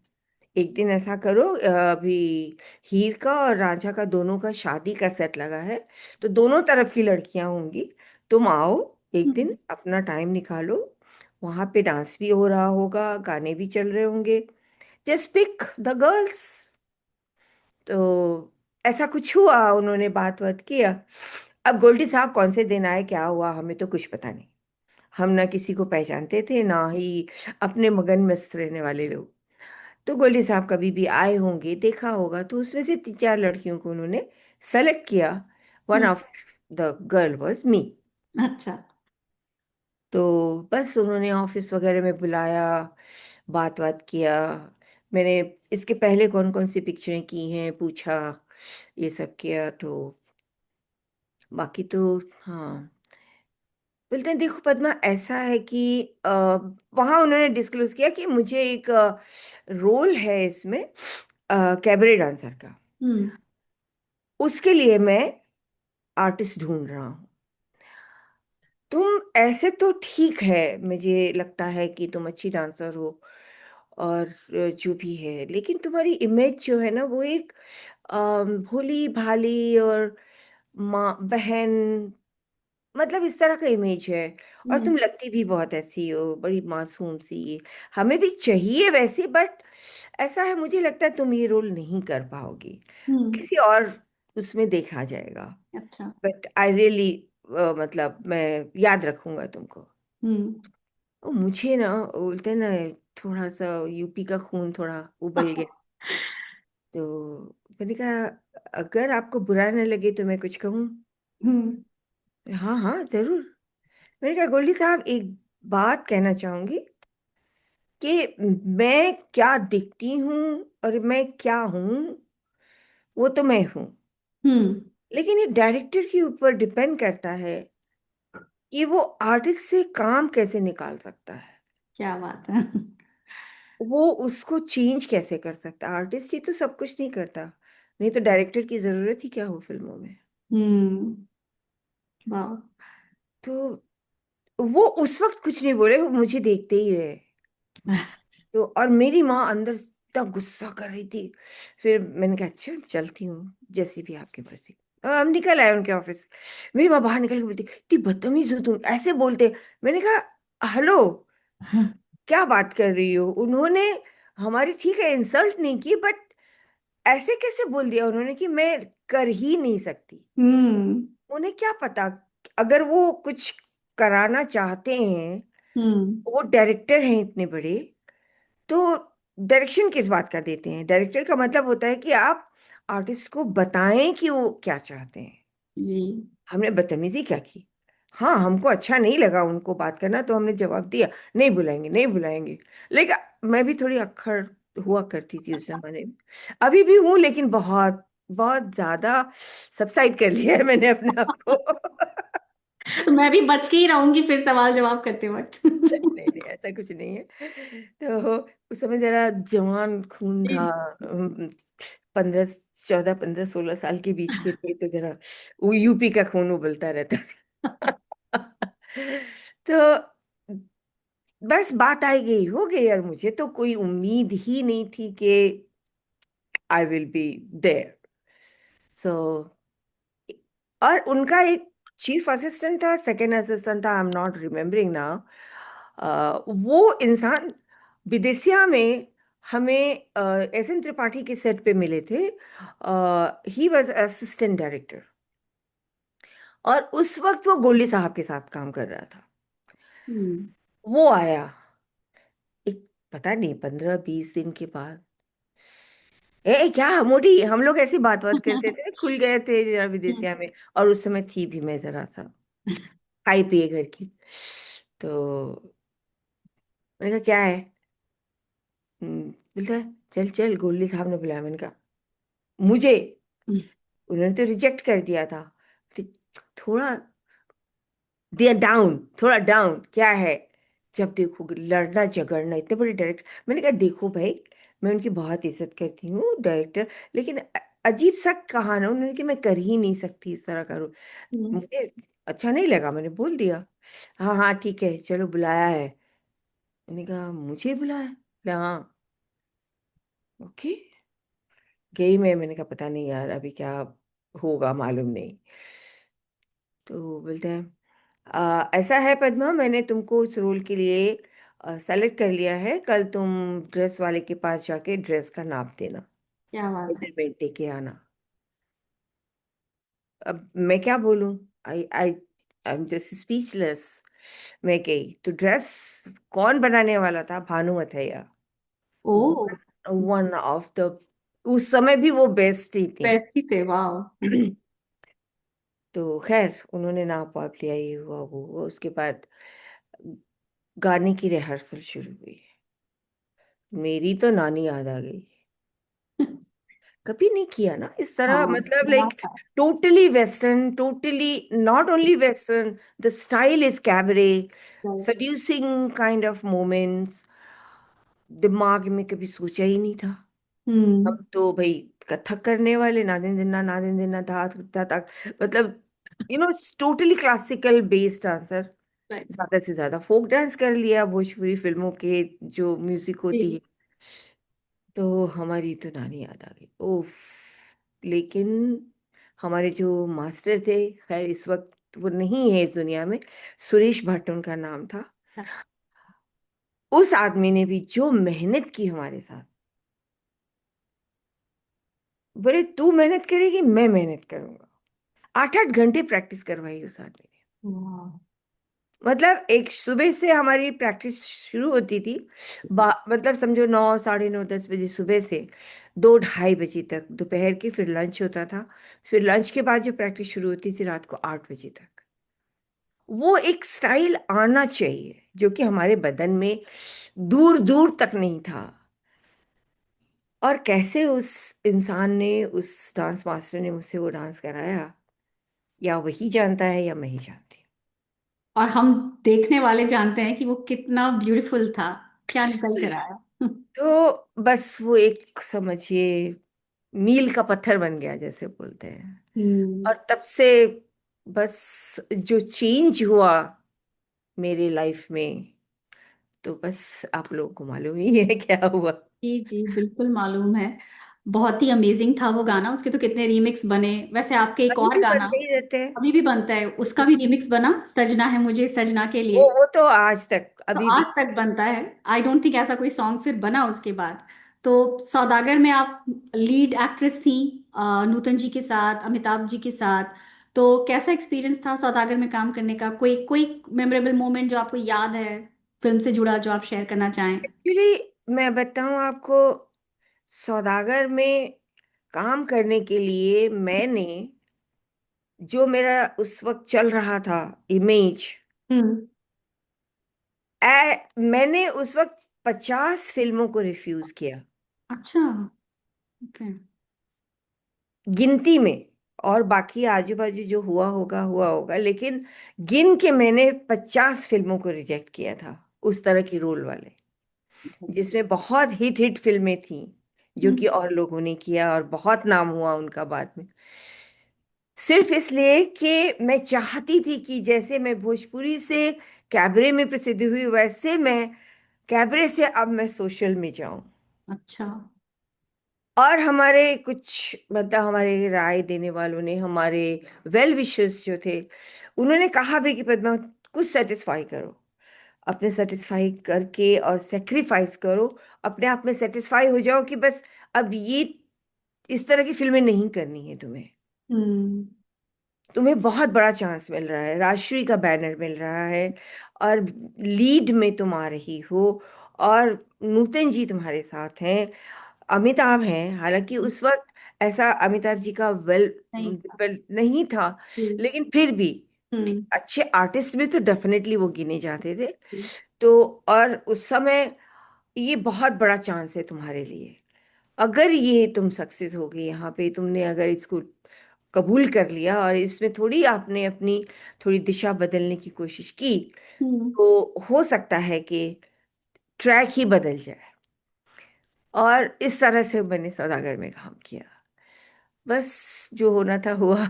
एक दिन ऐसा करो, अभी हीर का और रांझा का दोनों का शादी का सेट लगा है, तो दोनों तरफ की लड़कियां होंगी, तुम आओ एक दिन, हम्म। अपना टाइम निकालो, वहां पे डांस भी हो रहा होगा, गाने भी चल रहे होंगे, जस्ट पिक द गर्ल्स। तो ऐसा कुछ हुआ, उन्होंने बात बात किया। अब गोल्डी साहब कौन से दिन आए, क्या हुआ, हमें तो कुछ पता नहीं। हम ना किसी को पहचानते थे, ना ही अपने मगन मस्त रहने वाले लोग। तो गोल्डी साहब कभी भी आए होंगे, देखा होगा, तो उसमें से 3 4 लड़कियों को उन्होंने सेलेक्ट किया। One hmm. Of the girl was me. अच्छा। तो बस उन्होंने ऑफिस वगैरह में बुलाया, बात बात किया। मैंने इसके पहले कौन कौन सी पिक्चरें की हैं पूछा, ये सब किया। तो बाकी तो हाँ, बोलते हैं देखो पद्मा, ऐसा है कि वहाँ उन्होंने डिस्क्लोज किया कि मुझे एक रोल है इसमें, कैबरे डांसर का। हम्म। उसके लिए मैं आर्टिस्ट ढूंढ रहा हूँ। तुम ऐसे तो ठीक है, मुझे लगता है कि तुम अच्छी डांसर हो और जो भी है, लेकिन तुम्हारी इमेज जो है ना वो एक भोली भाली और माँ बहन, मतलब इस तरह का इमेज है। और हम्म। तुम लगती भी बहुत ऐसी हो, बड़ी मासूम सी। हमें भी चाहिए वैसी, बट ऐसा है, मुझे लगता है तुम ये रोल नहीं कर पाओगी। हम्म। किसी और उसमें देखा जाएगा। अच्छा। बट आई रियली, मतलब मैं याद रखूंगा तुमको। हम्म। और मुझे ना बोलते हैं ना, थोड़ा सा यूपी का खून थोड़ा उबल गया। तो मैंने कहा अगर आपको बुरा न लगे तो मैं कुछ कहूँ। हम्म। हाँ हाँ जरूर। मैंने कहा गोल्डी साहब, एक बात कहना चाहूंगी कि मैं क्या दिखती हूँ और मैं क्या हूँ, वो तो मैं हूँ। हम्म। लेकिन ये डायरेक्टर के ऊपर डिपेंड करता है कि वो आर्टिस्ट से काम कैसे निकाल सकता है, क्या बात है। वो उसको चेंज कैसे कर सकता है। आर्टिस्ट ही तो सब कुछ नहीं करता, नहीं तो डायरेक्टर की जरूरत ही क्या हो फिल्मों में। हम्म। वाह। तो वो उस वक्त कुछ नहीं बोले, वो मुझे देखते ही रहे। तो और मेरी माँ अंदर इतना गुस्सा कर रही थी। फिर मैंने कहा अच्छा चलती हूँ, जैसी भी आपकी मर्जी। हम निकल आए उनके ऑफिस। मेरी माँ बाहर निकल के बोलती, इतनी बदतमीज हो तुम, ऐसे बोलते। मैंने कहा हेलो, क्या बात कर रही हो। उन्होंने हमारी, ठीक है, इंसल्ट नहीं की, बट ऐसे कैसे बोल दिया उन्होंने कि मैं कर ही नहीं सकती। हम्म। उन्हें क्या पता, अगर वो कुछ कराना चाहते हैं, हम्म। वो डायरेक्टर हैं इतने बड़े, तो डायरेक्शन किस बात का देते हैं। डायरेक्टर का मतलब होता है कि आप आर्टिस्ट को बताएं कि वो क्या चाहते हैं। जी। हमने बदतमीजी क्या की। हाँ, हमको अच्छा नहीं लगा उनको बात करना, तो हमने जवाब दिया नहीं बुलाएंगे, नहीं बुलाएंगे। लेकिन मैं भी थोड़ी अक्खड़ हुआ करती थी उस जमाने में, अभी भी हूँ, लेकिन बहुत बहुत ज्यादा सबसाइड कर लिया है मैंने अपने आप को। तो मैं भी बच के ही रहूंगी फिर सवाल जवाब करते वक्त। नहीं नहीं, ऐसा कुछ नहीं है। तो उस समय जरा जवान खून जी। था। 15 14 15 16 साल के बीच के थे, तो जरा वो यूपी का खून उबलता रहता था। तो बस बात आई गई हो गई, और मुझे तो कोई उम्मीद ही नहीं थी कि आई विल बी देयर। सो, और उनका एक चीफ असिस्टेंट था, सेकंड असिस्टेंट था, I am not remembering now. वो इंसान विदेशिया में हमें एस एन त्रिपाठी के सेट पे मिले थे। ही वॉज असिस्टेंट डायरेक्टर, और उस वक्त वो गोल्डी साहब के साथ काम कर रहा था। हम्म। वो आया एक, पता नहीं 15 20 दिन के बाद, क्या मोटी, हम लोग ऐसी बात बात करते थे, खुल गए थे जरा विदेशिया में। और उस समय थी भी मैं जरा सा खाई पिए घर की। तो मैंने कहा क्या है। बोलता है चल चल, गोल्डी साहब ने बुलाया। मैंने कहा मुझे, उन्होंने तो रिजेक्ट कर दिया था। बोलते, थोड़ा दिया डाउन, थोड़ा डाउन क्या है। जब देखो लड़ना झगड़ना, इतने बड़े डायरेक्टर। मैंने कहा देखो भाई, मैं उनकी बहुत इज्जत करती हूँ डायरेक्टर, लेकिन अजीब सा कहा ना उन्होंने कि मैं कर ही नहीं सकती इस तरह का रोल। हम्म। मुझे अच्छा नहीं लगा, मैंने बोल दिया। हाँ हाँ ठीक है, चलो बुलाया है। मैंने कहा मुझे बुलाया। बोला, हाँ। ओके, गई मैं। मैंने कहा पता नहीं यार, अभी क्या होगा मालूम नहीं। तो बोलते हैं ऐसा है पद्मा, मैंने तुमको उस रोल के लिए सेलेक्ट कर लिया है। कल तुम ड्रेस वाले के पास जाके ड्रेस का नाप देना, क्या बात है। मेजरमेंट दे के आना। अब मैं क्या बोलूं, आई आई आई एम जस्ट स्पीचलेस। मैं गई तो ड्रेस कौन बनाने वाला था, भानु अथैया। ओ। वन ऑफ द, उस समय भी वो बेस्ट ही थी। बेस्ट ही थे, वाह। तो खैर उन्होंने नाप वाप लिया, ये हुआ वो हुआ। उसके बाद गाने की रिहर्सल शुरू हुई। मेरी तो नानी याद आ गई। कभी नहीं किया ना इस तरह, हाँ, मतलब बड़ा लाइक था। Totally western, totally not only western, the style is cabaret, seducing kind of moments. दिमाग में कभी सोचा ही नहीं था। हम्म। हम तो भाई कथक करने वाले, नादिन दिना था, मतलब totally classical based answer. Right. ज्यादा से ज्यादा फोक डांस कर लिया, भोजपुरी फिल्मों के जो म्यूजिक होती है। जी। तो हमारी तो नानी याद आ गई, ओफ। लेकिन हमारे जो मास्टर थे, खैर इस वक्त वो नहीं है इस दुनिया में, सुरेश भट्ट उनका नाम था। उस आदमी ने भी जो मेहनत की हमारे साथ, बोले तू मेहनत करेगी मैं मेहनत करूंगा। 8-8 घंटे प्रैक्टिस करवाई उस आदमी ने। वाह। मतलब एक सुबह से हमारी प्रैक्टिस शुरू होती थी, मतलब समझो 9, 9:30, 10 बजे सुबह से 2-2:30 बजे तक दोपहर की, फिर लंच होता था। फिर लंच के बाद जो प्रैक्टिस शुरू होती थी रात को 8 बजे तक। वो एक स्टाइल आना चाहिए जो कि हमारे बदन में दूर दूर तक नहीं था। और कैसे उस इंसान ने, उस डांस मास्टर ने मुझसे वो डांस कराया, या वही जानता है या मैं ही जानती और हम देखने वाले जानते हैं कि वो कितना ब्यूटीफुल था, क्या निकल कर हूँ। आया। तो बस वो एक समझिए मील का पत्थर बन गया जैसे बोलते हैं। हम्म। और तब से बस जो चेंज हुआ मेरे लाइफ में, तो बस आप लोगों को मालूम ही है क्या हुआ। जी जी, बिल्कुल मालूम है। बहुत ही अमेजिंग था वो गाना, उसके तो कितने रीमिक्स बने। वैसे आपके एक अभी और भी गाना बनते ही रहते हैं। अभी भी बनता है, उसका भी रीमिक्स बना, सजना है मुझे सजना के लिए। वो तो आज तक तो अभी आज भी। तक बनता है। आई डोंट थिंक ऐसा कोई सॉन्ग फिर बना उसके बाद। तो सौदागर में आप लीड एक्ट्रेस थी, नूतन जी के साथ, अमिताभ जी के साथ। तो कैसा एक्सपीरियंस था सौदागर में काम करने का? कोई कोई मेमोरेबल मोमेंट जो आपको याद है फिल्म से जुड़ा, जो आप शेयर करना चाहें? एक्चुअली मैं बताऊं आपको, सौदागर में काम करने के लिए मैंने, जो मेरा उस वक्त चल रहा था इमेज, हम्म। मैंने उस वक्त 50 फिल्मों को रिफ्यूज किया, अच्छा। ओके। गिनती में। और बाकी आजू बाजू जो हुआ होगा हुआ होगा, लेकिन गिन के मैंने 50 फिल्मों को रिजेक्ट किया था, उस तरह की रोल वाले, जिसमें बहुत हिट हिट फिल्में थी जो कि और लोगों ने किया और बहुत नाम हुआ उनका बाद में। सिर्फ इसलिए कि मैं चाहती थी कि जैसे मैं भोजपुरी से कैबरे में प्रसिद्ध हुई, वैसे मैं कैबरे से अब मैं सोशल में जाऊं। अच्छा। और हमारे कुछ मतलब हमारे राय देने वालों ने, हमारे वेल विशर्स जो थे, उन्होंने कहा भी कि पद्मा कुछ सेटिस्फाई करो, अपने सेटिस्फाई करके और सेक्रीफाइस करो, अपने आप में सेटिस्फाई हो जाओ कि बस अब ये इस तरह की फिल्में नहीं करनी है तुम्हें। हम्म। तुम्हें बहुत बड़ा चांस मिल रहा है, राजश्री का बैनर मिल रहा है, और लीड में तुम आ रही हो, और नूतन जी तुम्हारे साथ हैं, अमिताभ हैं। हालांकि उस वक्त ऐसा अमिताभ जी का वेल नहीं। वेल नहीं था, हम्म। लेकिन फिर भी हम्म। अच्छे आर्टिस्ट में तो डेफिनेटली वो गिने जाते थे। तो और उस समय ये बहुत बड़ा चांस है तुम्हारे लिए, अगर ये तुम सक्सेस हो गई यहाँ पे, तुमने अगर इसको कबूल कर लिया और इसमें थोड़ी आपने अपनी थोड़ी दिशा बदलने की कोशिश की, हम्म। तो हो सकता है कि ट्रैक ही बदल जाए। और इस तरह से मैंने सौदागर में काम किया। बस जो होना था हुआ।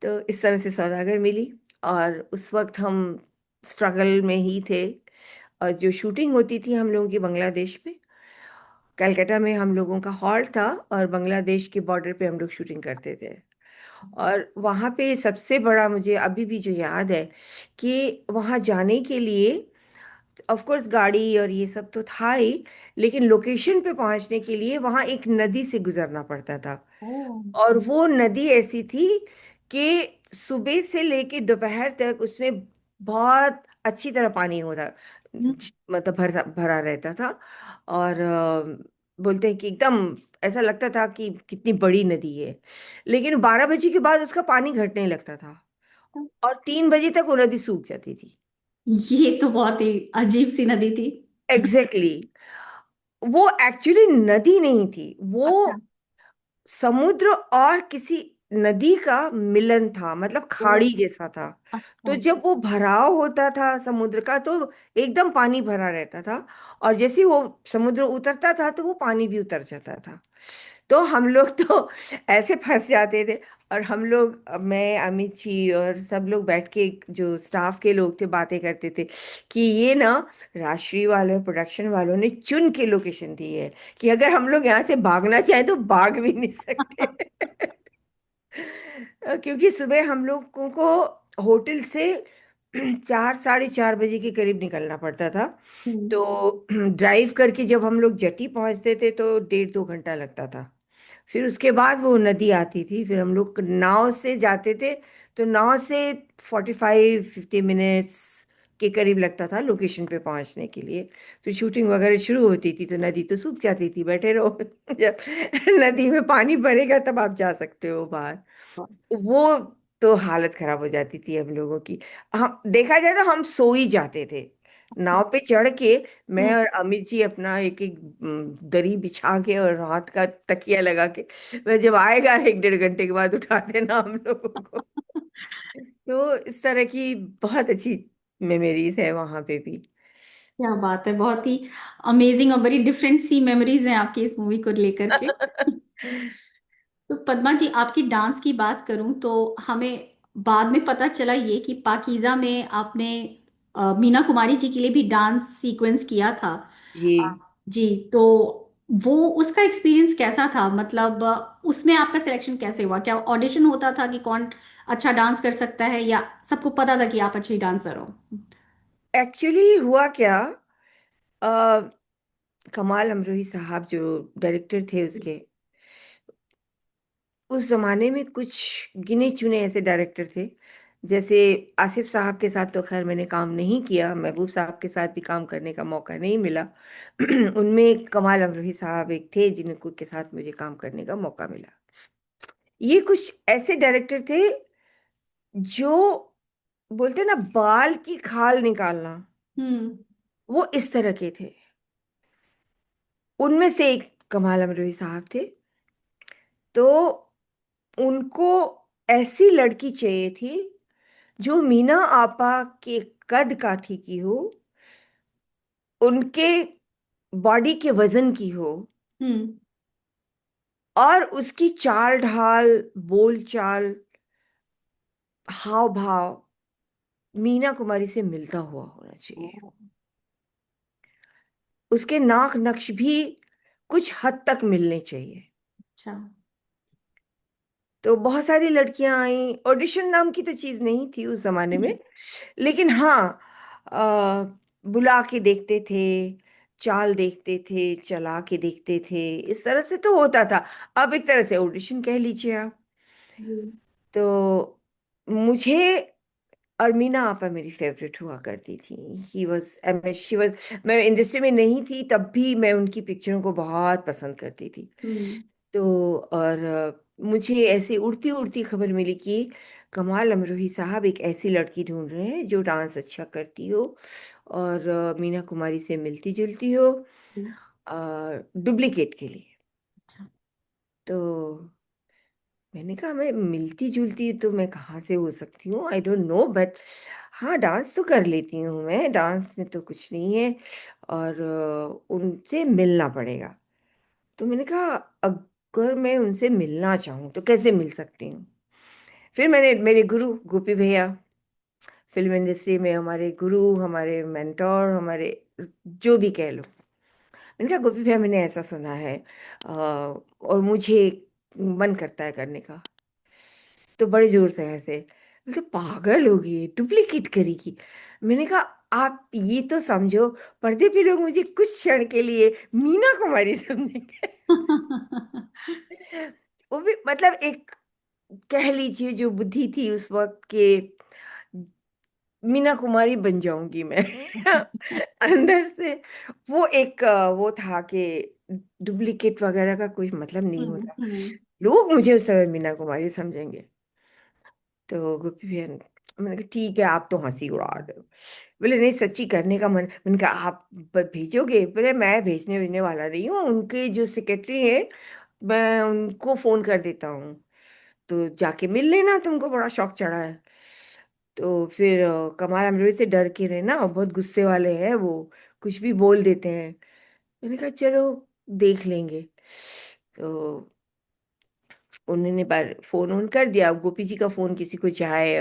तो इस तरह से सौदागर मिली, और उस वक्त हम स्ट्रगल में ही थे। और जो शूटिंग होती थी हम लोगों की बांग्लादेश में, कलकत्ता में हम लोगों का हॉल था, और बांग्लादेश के बॉर्डर पे हम लोग शूटिंग करते थे। और वहाँ पे सबसे बड़ा मुझे अभी भी जो याद है कि वहाँ जाने के लिए ऑफ कोर्स गाड़ी और ये सब तो था ही, लेकिन लोकेशन पे पहुँचने के लिए वहाँ एक नदी से गुजरना पड़ता था। ओह। और वो नदी ऐसी थी कि सुबह से लेके दोपहर तक उसमें बहुत अच्छी तरह पानी होता, मतलब भरा भरा रहता था। और बोलते हैं कि एकदम ऐसा लगता था कि कितनी बड़ी नदी है। लेकिन 12 बजे के बाद उसका पानी घटने लगता था, और 3 बजे तक वो नदी सूख जाती थी। ये तो बहुत ही अजीब सी नदी थी। Exactly exactly। वो एक्चुअली नदी नहीं थी, वो अच्छा। समुद्र और किसी नदी का मिलन था, मतलब ओह। खाड़ी जैसा था। तो अच्छा। जब वो भराव होता था समुद्र का, तो एकदम पानी भरा रहता था, और जैसे ही वो समुद्र उतरता था तो वो पानी भी उतर जाता था। तो हम लोग तो ऐसे फंस जाते थे। और हम लोग, मैं, अमित जी और सब लोग बैठ के, जो स्टाफ के लोग थे, बातें करते थे कि ये ना राजश्री वालों, प्रोडक्शन वालों ने चुन के लोकेशन दी है कि अगर हम लोग यहाँ से भागना चाहें तो भाग भी नहीं सकते। क्योंकि सुबह हम लोगों को होटल से 4, 4:30 बजे के करीब निकलना पड़ता था। हम्म। तो ड्राइव करके जब हम लोग जेटी पहुंचते थे तो 1.5, 2 घंटा लगता था। फिर उसके बाद वो नदी आती थी, फिर हम लोग नाव से जाते थे। तो नाव से 45, 50 मिनट्स के करीब लगता था लोकेशन पे पहुंचने के लिए। फिर शूटिंग वगैरह शुरू होती थी तो नदी तो सूख जाती थी, बैठे रहो। जब नदी में पानी भरेगा तब आप जा सकते हो बाहर। वो तो हालत खराब हो जाती थी हम लोगों की। हम, देखा जाए तो हम सो ही जाते थे नाव पे चढ़ के। मैं हम्म। और अमित जी अपना एक एक दरी बिछा के और हाथ का तकिया लगा के, वह जब आएगा 1, 1.5 घंटे के बाद उठा देना हम लोगों को। तो इस तरह की बहुत अच्छी मेमोरीज है वहां पे भी। क्या बात है, बहुत ही अमेजिंग और बड़ी डिफरेंट सी मेमोरीज हैं आपकी इस मूवी को लेकर के। तो पद्मा जी, आपकी डांस की बात करूं तो हमें बाद में पता चला ये कि पाकीज़ा में आपने मीना कुमारी जी के लिए भी डांस सीक्वेंस किया था। जी। अ, जी, तो वो उसका एक्सपीरियंस कैसा था? मतलब उसमें आपका सिलेक्शन कैसे हुआ? क्या ऑडिशन होता था कि कौन अच्छा डांस कर सकता है, या सबको पता था कि आप अच्छी डांसर हो? एक्चुअली हुआ क्या, अ, कमाल अमरोही साहब जो डायरेक्टर थे उसके, उस जमाने में कुछ गिने चुने ऐसे डायरेक्टर थे। जैसे आसिफ साहब के साथ तो खैर मैंने काम नहीं किया, महबूब साहब के साथ भी काम करने का मौका नहीं मिला। उनमें कमाल अमरोही साहब एक थे जिनको के साथ मुझे काम करने का मौका मिला। ये कुछ ऐसे डायरेक्टर थे जो बोलते हैं ना बाल की खाल निकालना, हम्म। वो इस तरह के थे। उनमें से एक कमाल अमरोही साहब थे। तो उनको ऐसी लड़की चाहिए थी जो मीना आपा के कद काठी की हो, उनके बॉडी के वजन की हो, हम्म। और उसकी चाल ढाल, बोल चाल, हाव भाव मीना कुमारी से मिलता हुआ होना चाहिए। उसके नाक नक्श भी कुछ हद तक मिलने चाहिए। अच्छा। तो बहुत सारी लड़कियां आई, ऑडिशन नाम की तो चीज नहीं थी उस जमाने में। लेकिन हाँ, आ, बुला के देखते थे, चाल देखते थे, चला के देखते थे, इस तरह से तो होता था। अब एक तरह से ऑडिशन कह लीजिए आप। हम्म। तो मुझे, और मीना आपा मेरी फेवरेट हुआ करती थी। ही वॉज शी वॉज, मैं इंडस्ट्री में नहीं थी तब भी मैं उनकी पिक्चरों को बहुत पसंद करती थी। हम्म। तो और मुझे ऐसे उड़ती उड़ती खबर मिली कि कमाल अमरोही साहब एक ऐसी लड़की ढूंढ रहे हैं जो डांस अच्छा करती हो और मीना कुमारी से मिलती जुलती हो, हम्म। डुप्लीकेट के लिए। अच्छा। तो मैंने कहा मैं मिलती जुलती तो मैं कहाँ से हो सकती हूँ, आई डोंट नो, बट हाँ डांस तो कर लेती हूँ मैं, डांस में तो कुछ नहीं है। और उनसे मिलना पड़ेगा। तो मैंने कहा अगर मैं उनसे मिलना चाहूँ तो कैसे मिल सकती हूँ। फिर मैंने, मेरे गुरु गोपी भैया, फिल्म इंडस्ट्री में हमारे गुरु, हमारे मेंटोर, हमारे जो भी कह लो, मैंने कहा गोपी भैया मैंने ऐसा सुना है, और मुझे मन करता है करने का। तो बड़े जोर से हंसे, मतलब पागल होगी, डुप्लीकेट करेगी। मैंने कहा आप ये तो समझो, पर्दे पे लोग मुझे कुछ क्षण के लिए मीना कुमारी समझेंगे। वो भी मतलब एक, कह लीजिए जो बुद्धि थी उस वक्त के, मीना कुमारी बन जाऊंगी मैं। अंदर से वो एक वो था कि डुप्लीकेट वगैरह का कोई मतलब नहीं होता, हम्म। लोग मुझे उस समय मीना कुमारी समझेंगे। तो गोपी भैया मैंने कहा ठीक है आप तो हंसी उड़ा रहे हो। बोले नहीं सच्ची करने का मन। मैंने कहा आप भेजोगे? बोले मैं भेजने भेजने वाला नहीं हूँ, उनके जो सेक्रेटरी है मैं उनको फोन कर देता हूँ, तो जाके मिल लेना, तुमको बड़ा शौक चढ़ा है। तो फिर कमाल अमरोही से डर के रहे ना, बहुत गुस्से वाले हैं वो, कुछ भी बोल देते हैं। मैंने कहा चलो देख लेंगे। तो उन्होंने बार फोन ऑन कर दिया, गोपी जी का फोन किसी को जाए,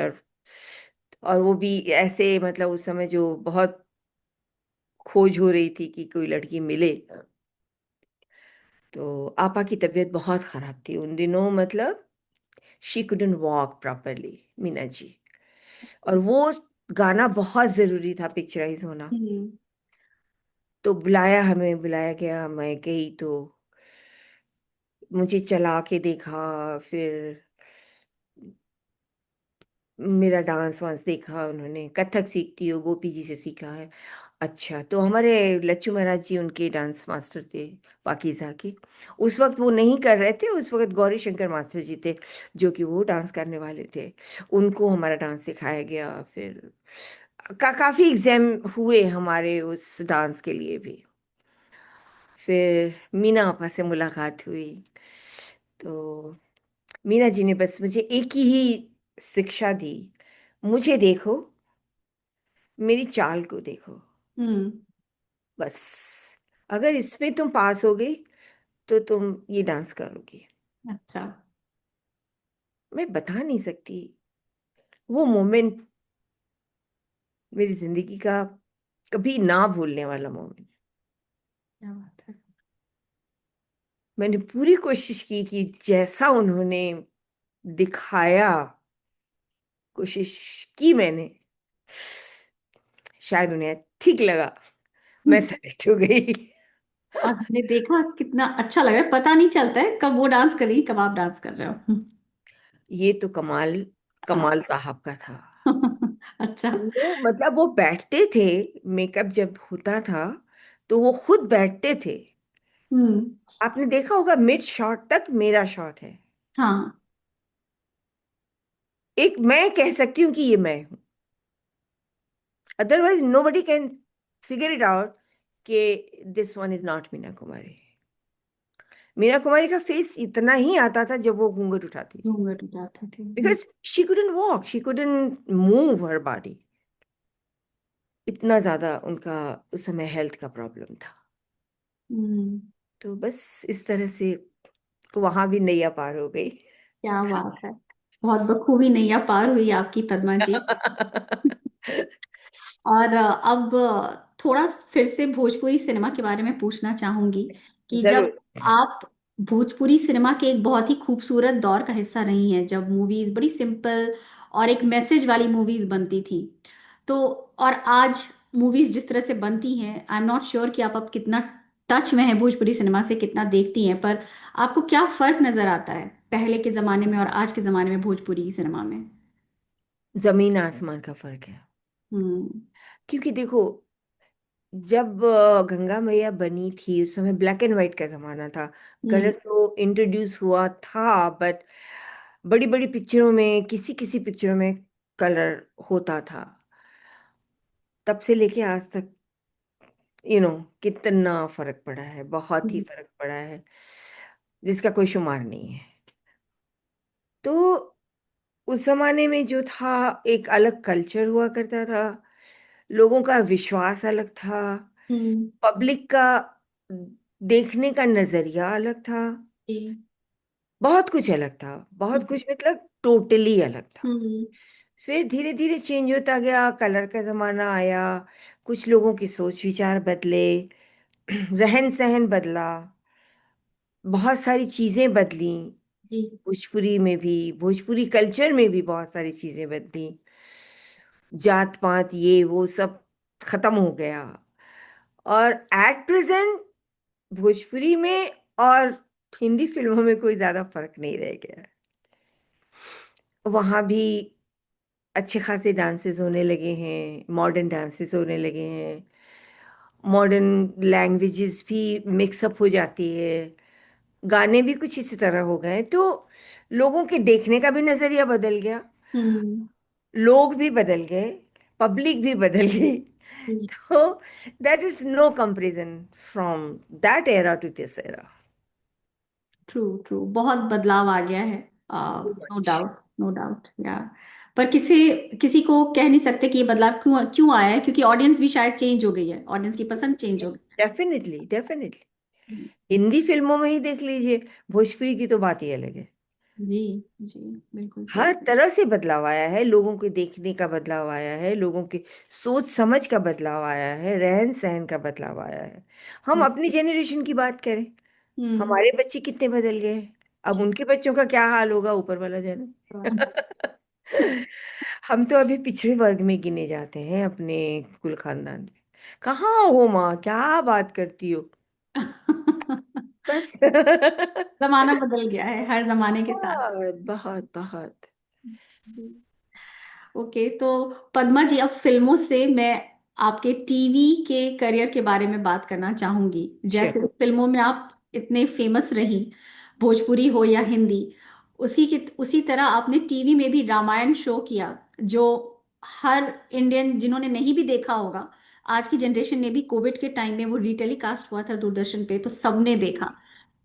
और वो भी ऐसे, मतलब उस समय जो बहुत खोज हो रही थी कि कोई लड़की मिले। तो आपा की तबीयत बहुत खराब थी उन दिनों, मतलब she couldn't walk properly, Meena ji. और वो गाना बहुत जरूरी था पिक्चराइज होना। हम्म। तो हमें बुलाया गया, मैं गई तो मुझे चला के देखा, फिर मेरा डांस वांस देखा, उन्होंने कथक सीखती हो, गोपी जी से सीखा है। अच्छा, तो हमारे लच्छू महाराज जी उनके डांस मास्टर थे, पाकीज़ा के। उस वक्त वो नहीं कर रहे थे, उस वक्त गौरी शंकर मास्टर जी थे, जो कि वो डांस करने वाले थे। उनको हमारा डांस सिखाया गया। फिर काफ़ी एग्जाम हुए हमारे उस डांस के लिए भी। फिर मीना आपा से मुलाकात हुई। तो मीना जी ने बस मुझे एक ही शिक्षा दी, मुझे देखो, मेरी चाल को देखो, हम्म। बस। अगर इसमें तुम पास हो गई तो तुम ये डांस करोगी। अच्छा। मैं बता नहीं सकती, वो मोमेंट मेरी जिंदगी का कभी ना भूलने वाला मोमेंट। क्या बात है। मैंने पूरी कोशिश की कि जैसा उन्होंने दिखाया, कोशिश की मैंने, शायद उन्हें ठीक लगा, मैं सेलेक्ट हो गई। और हमने देखा कितना अच्छा लग रहा है, पता नहीं चलता है कब वो डांस कर रही है, कब आप डांस कर रहे हो। ये तो कमाल, हाँ। कमाल साहब का था। अच्छा। वो मतलब वो बैठते थे, मेकअप जब होता था तो वो खुद बैठते थे। हम्म। आपने देखा होगा, मिड शॉट तक मेरा शॉट है। हाँ। एक मैं कह सकती हूँ कि ये मैं हूँ, otherwise nobody can figure it out कि this one is not Meena Kumari. Meena Kumari का फेस इतना ही आता था जब वो घूंघट उठाती थी, घूंघट उठाते थे। Because she couldn't walk, she couldn't move her body. इतना ज्यादा उनका उस समय हेल्थ का प्रॉब्लम था। हम्म। तो बस इस तरह से वहां भी नैया पार हो गई। क्या बात है। बहुत बखूबी नैया पार हुई आपकी पद्मा जी। और अब थोड़ा फिर से भोजपुरी सिनेमा के बारे में पूछना चाहूंगी कि जब जरूर। आप भोजपुरी सिनेमा के एक बहुत ही खूबसूरत दौर का हिस्सा रही हैं, जब मूवीज बड़ी सिंपल और एक मैसेज वाली मूवीज बनती थी, तो और आज मूवीज जिस तरह से बनती हैं, आई एम नॉट श्योर कि आप अब कितना टच में है भोजपुरी सिनेमा से, कितना देखती हैं, पर आपको क्या फर्क नजर आता है पहले के जमाने में और आज के जमाने में भोजपुरी सिनेमा में? जमीन आसमान का फर्क है। हम्म। क्योंकि देखो, जब गंगा मैया बनी थी उस समय ब्लैक एंड व्हाइट का जमाना था। हम्म। कलर तो इंट्रोड्यूस हुआ था, बट बड़ी बड़ी पिक्चरों में, किसी किसी पिक्चरों में कलर होता था। तब से लेके आज तक कितना फर्क पड़ा है, बहुत ही हम्म। फर्क पड़ा है, जिसका कोई शुमार नहीं है। तो उस जमाने में जो था, एक अलग कल्चर हुआ करता था, लोगों का विश्वास अलग था, हम्म। पब्लिक का देखने का नजरिया अलग था, जी। बहुत कुछ अलग था, बहुत कुछ मतलब टोटली अलग था। हम्म। फिर धीरे धीरे चेंज होता गया, कलर का जमाना आया, कुछ लोगों की सोच विचार बदले, रहन सहन बदला, बहुत सारी चीजें बदली। जी। भोजपुरी में भी, भोजपुरी कल्चर में भी बहुत सारी चीजें बदली। जात पात ये वो सब खत्म हो गया। और एट प्रेजेंट भोजपुरी में और हिंदी फिल्मों में कोई ज्यादा फर्क नहीं रह गया है। वहां भी अच्छे खासे डांसेस होने लगे हैं, मॉडर्न डांसेस होने लगे हैं, मॉडर्न लैंग्वेजेस भी मिक्सअप हो जाती है, गाने भी कुछ इसी तरह हो गए, तो लोगों के देखने का भी नजरिया बदल गया, हम्म। लोग भी बदल गए, पब्लिक भी बदल गई। तो that is no comparison from that era to this era. True true, बहुत बदलाव आ गया है। Too no much. Doubt, no doubt या। पर किसी किसी को कह नहीं सकते कि ये बदलाव क्यों क्यों आया है, क्योंकि ऑडियंस भी शायद चेंज हो गई है, ऑडियंस की पसंद चेंज हो गई डेफिनेटली डेफिनेटली। है। हिंदी फिल्मों में ही देख लीजिए, भोजपुरी की तो बात ही अलग है। जी जी, बिल्कुल सही। हर तरह से बदलाव आया है, लोगों के देखने का बदलाव आया है, लोगों के सोच समझ का बदलाव आया है, रहन सहन का बदलाव आया है। हम हम्म अपनी जेनरेशन की बात करें, हम्म, हमारे बच्चे कितने बदल गए हैं। अब जी। उनके बच्चों का क्या हाल होगा, ऊपर वाला जाने। हाँ। हम तो अभी पिछड़े वर्ग में गिने जाते हैं अपने कुल खानदान में। कहाँ हो माँ, क्या बात करती हो बस। जमाना बदल गया है हर जमाने के साथ। बहुत बहुत बहुत। ओके, तो पद्मा जी, अब फिल्मों से मैं आपके टीवी के करियर के बारे में बात करना चाहूंगी। जैसे श्योर। फिल्मों में आप इतने फेमस रही, भोजपुरी हो या हिंदी, उसी तरह आपने टीवी में भी रामायण शो किया, जो हर इंडियन, जिन्होंने नहीं भी देखा होगा, आज की जनरेशन ने भी, कोविड के टाइम में वो रीटेलीकास्ट हुआ था दूरदर्शन पे, तो सबने देखा।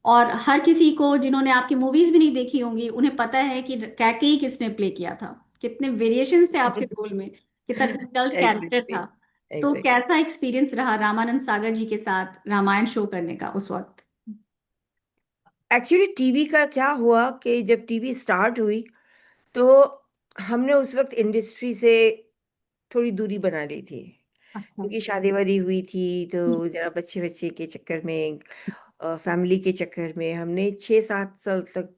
और हर किसी को, जिन्होंने आपकी मूवीज भी नहीं देखी होंगी, उन्हें पता है कि कैकेयी किसने प्ले किया था, कितने वेरिएशंस थे आपके रोल में, कितना डिफिकल्ट कैरेक्टर एग्जैक्टली। था। तो एग्जैक्टली। कैसा एक्सपीरियंस रहा रामानंद सागर जी के साथ रामायण शो करने का उस वक्त? एक्चुअली टीवी का क्या हुआ कि जब टीवी स्टार्ट हुई तो हमने उस वक्त इंडस्ट्री से थोड़ी दूरी बना ली थी, अच्छा। क्योंकि शादी वादी हुई थी हम्म, तो जरा बच्चे बच्चे के चक्कर में, फैमिली के चक्कर में हमने 6-7 साल तक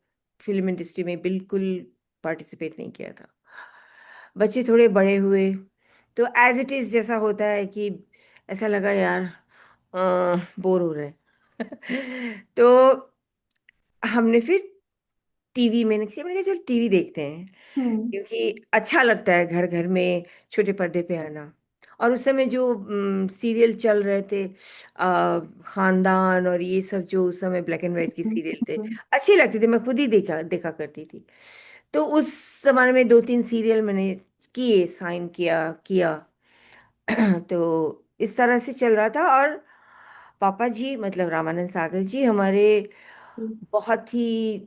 फिल्म इंडस्ट्री में बिल्कुल पार्टिसिपेट नहीं किया था। बच्चे थोड़े बड़े हुए तो एज इट इज जैसा होता है कि ऐसा लगा यार बोर हो रहे हैं। तो हमने फिर टीवी मैंने कहा चल टीवी देखते हैं, हम्म, क्योंकि अच्छा लगता है घर घर में छोटे पर्दे पे आना। और उस समय जो सीरियल चल रहे थे, खानदान और ये सब, जो उस समय ब्लैक एंड वाइट के सीरियल थे, हम्म, अच्छे लगते थे, मैं खुद ही देखा देखा करती थी। तो उस जमाने में 2-3 सीरियल मैंने किए, साइन किया किया। तो इस तरह से चल रहा था। और पापा जी मतलब रामानंद सागर जी हमारे बहुत ही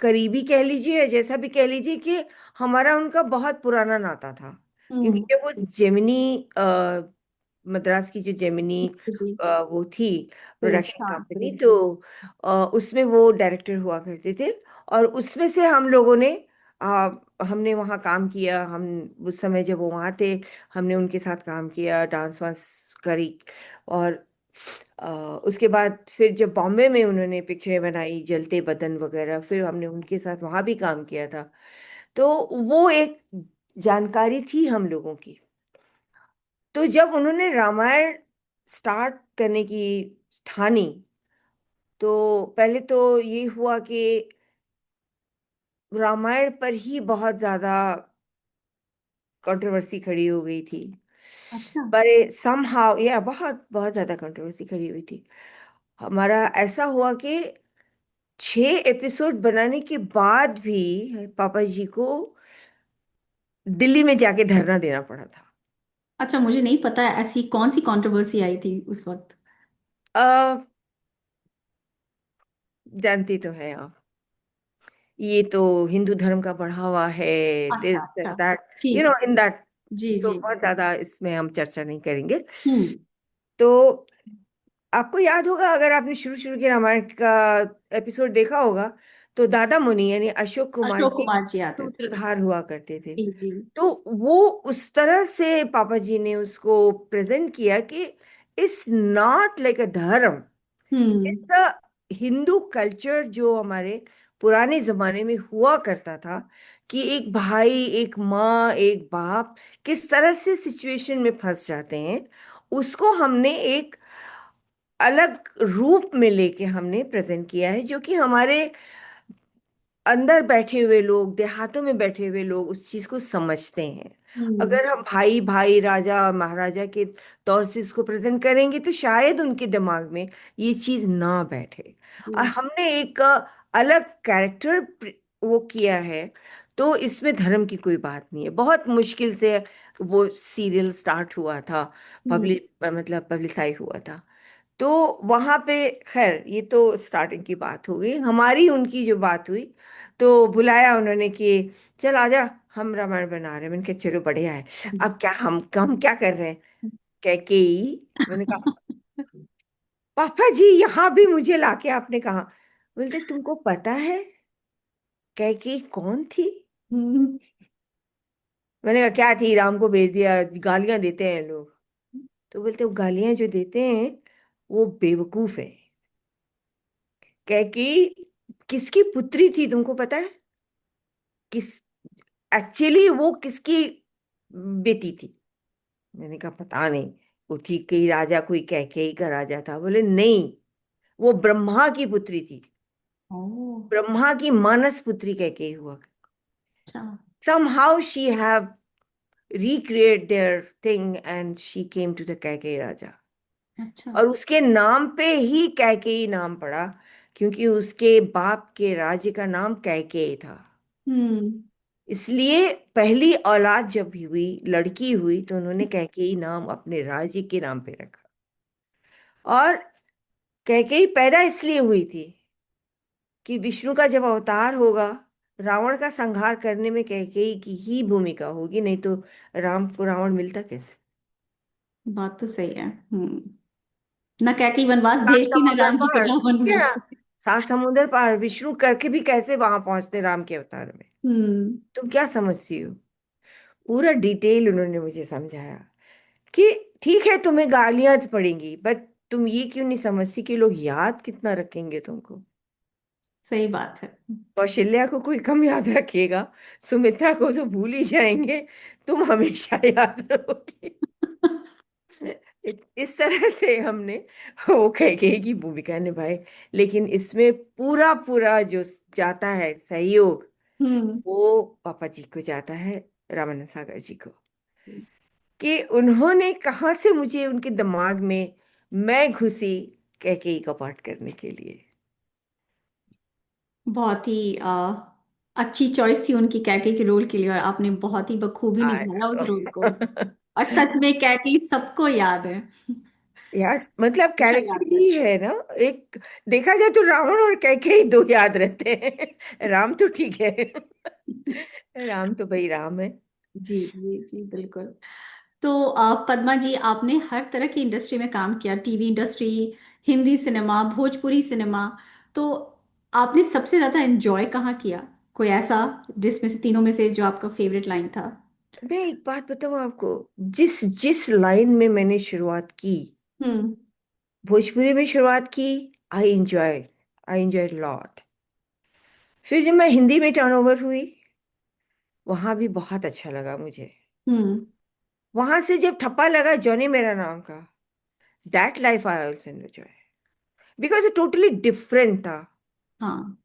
करीबी कह लीजिए या जैसा भी कह लीजिए, कि हमारा उनका बहुत पुराना नाता था। क्योंकि हम्म, जब वो जेमिनी मद्रास की जो जेमिनी जी, वो थी फिल्म, प्रोडक्शन हाँ, कंपनी, फिल्म। तो उसमें वो डायरेक्टर हुआ करते थे। और उसमें से हम लोगों ने हमने वहाँ काम किया। हम उस समय जब वो वहाँ थे, हमने उनके साथ काम किया, डांस वांस करी। और अ, उसके बाद फिर जब बॉम्बे में उन्होंने पिक्चरें बनाई, जलते बदन वगैरह, फिर हमने उनके साथ वहाँ भी काम किया था। तो वो एक जानकारी थी हम लोगों की। तो जब उन्होंने रामायण स्टार्ट करने की ठानी, तो पहले तो ये हुआ कि रामायण पर ही बहुत ज्यादा कंट्रोवर्सी खड़ी हो गई थी। अच्छा। पर समहाउ या बहुत बहुत ज्यादा कंट्रोवर्सी खड़ी हुई थी। हमारा ऐसा हुआ कि 6 एपिसोड बनाने के बाद भी पापा जी को दिल्ली में जाके धरना देना पड़ा था। अच्छा, मुझे नहीं पता है ऐसी कौन सी कंट्रोवर्सी आई थी उस वक्त। अ, जानती तो है आप, ये तो हिंदू धर्म का बढ़ावा है, दिस अच्छा अच्छा, दैट, ठीक है। In that. जी तो जी। बहुत ज्यादा इसमें हम चर्चा नहीं करेंगे। हम्म। तो आपको याद होगा, अगर आपने शुरू शुरू के रामायण का एपिसोड देखा होगा, तो दादा मुनि यानी अशोक कुमार अशोक जी कुमार जी आते थे। सूत्रधार हुआ करते थे। जी जी। तो वो उस तरह से पापा जी ने उसको प्रेजेंट किया कि इट्स नॉट लाइक अ धर्म, hmm it's a Hindu culture जो हमारे पुराने जमाने में हुआ करता था, कि एक भाई, एक माँ, एक बाप किस तरह से सिचुएशन में फंस जाते हैं, उसको हमने एक अलग रूप में लेके हमने प्रेजेंट किया है, जो कि हमारे अंदर बैठे हुए लोग, देहातों में बैठे हुए लोग उस चीज को समझते हैं। हम्म अगर हम भाई भाई, राजा और महाराजा के तौर से इसको प्रेजेंट करेंगे तो शायद उनके दिमाग में ये चीज ना बैठे। और जी। हमने एक अलग कैरेक्टर वो किया है। तो इसमें धर्म की कोई बात नहीं है। बहुत मुश्किल से वो सीरियल स्टार्ट हुआ था, हम्म पब्लिक मतलब पब्लिसाइज हुआ था। तो वहां पे, खैर ये तो स्टार्टिंग की बात हो गई, हमारी उनकी जो बात हुई, तो बुलाया उन्होंने कि चल आजा, हम रामायण बना रहे हैं। मैंने कहा चलो बढ़िया है। अब क्या हम क्या कर रहे हैं, कैकेयी। मैंने कहा पापा जी यहाँ भी मुझे लाके आपने कहा। बोलते तुमको पता है कैकेयी कौन थी? हम्म। मैंने कहा क्या थी, राम को भेज दिया, गालियां देते हैं लोग। तो बोलते वो गालियां जो देते हैं वो बेवकूफ है। कैकेयी किसकी पुत्री थी तुमको पता है? किस, एक्चुअली वो किसकी बेटी थी? मैंने कहा पता नहीं। वो थी कई राजा, कोई कैकेयी का राजा था। बोले नहीं, वो ब्रह्मा की पुत्री थी। ओह। ब्रह्मा की मानस पुत्री कैकेयी हुआ। अच्छा। somehow she have recreate their thing and she came to the Kaikeyi राजा। अच्छा। और उसके नाम पे ही कैकेयी नाम पड़ा, क्योंकि उसके बाप के राज्य का नाम कैकेयी था। हम्म। इसलिए पहली औलाद जब भी हुई, लड़की हुई, तो उन्होंने कैकेयी नाम अपने राज्य के नाम पे रखा। और कैकेयी पैदा इसलिए हुई थी कि विष्णु का जब अवतार होगा, रावण का संहार करने में कैकेयी की ही भूमिका होगी, नहीं तो राम को रावण मिलता कैसे? बात तो सही है। ना कैकेयी वनवास सात भेजती ना समुंदर राम जी को पार, रावण क्या, मिलता। सात समुंदर पार विष्णु करके भी कैसे वहां पहुंचते राम के अवतार में? हम्म। तुम क्या समझती हो? पूरा डिटेल उन्होंने मुझे समझाया कि ठीक है तुम्हें गालियां तो पड़ेंगी, बट तुम ये क्यों नहीं समझती कि लोग याद कितना रखेंगे तुमको? सही बात है। कौशल्या को कोई कम याद रखेगा, सुमित्रा को तो भूल ही जाएंगे, तुम हमेशा याद रहोगी। इस तरह से हमने वो कैकेयी की भूमिका निभाई। लेकिन इसमें पूरा पूरा जो जाता है सहयोग, हम्म। वो पापा जी को जाता है, रामानंद सागर जी को। कि उन्होंने कहाँ से मुझे उनके दिमाग में मैं घुसी कैकेयी का पाठ करने के लिए। बहुत ही अच्छी चॉइस थी उनकी कैकेयी के रोल के लिए, और आपने बहुत ही बखूबी आय। निभाया उस रोल को। और सच में कैकेयी सबको याद है। यार मतलब हमेशा कैरेक्टर याद ही रहती है ना। एक देखा जाए तो रावण और कैकेयी दो याद रहते हैं। राम तो ठीक है। है। राम तो भाई राम है। जी जी जी बिल्कुल। तो पद्मा जी, आपने हर तरह की इंडस्ट्री में काम किया, TV industry, Hindi cinema, Bhojpuri cinema. तो आपने सबसे ज्यादा एंजॉय कहाँ किया? कोई ऐसा जिसमें से, तीनों में से, जो आपका फेवरेट लाइन था? मैं एक बात बताऊं आपको, जिस जिस लाइन में मैंने शुरुआत की, हम्म। भोजपुरी में शुरुआत की, आई एंजॉय लॉट। फिर जब मैं हिंदी में टर्न ओवर हुई, वहां भी बहुत अच्छा लगा मुझे। हम्म। वहां से जब ठप्पा लगा जॉनी मेरा नाम का, that life I also enjoy, because it totally different था। हाँ।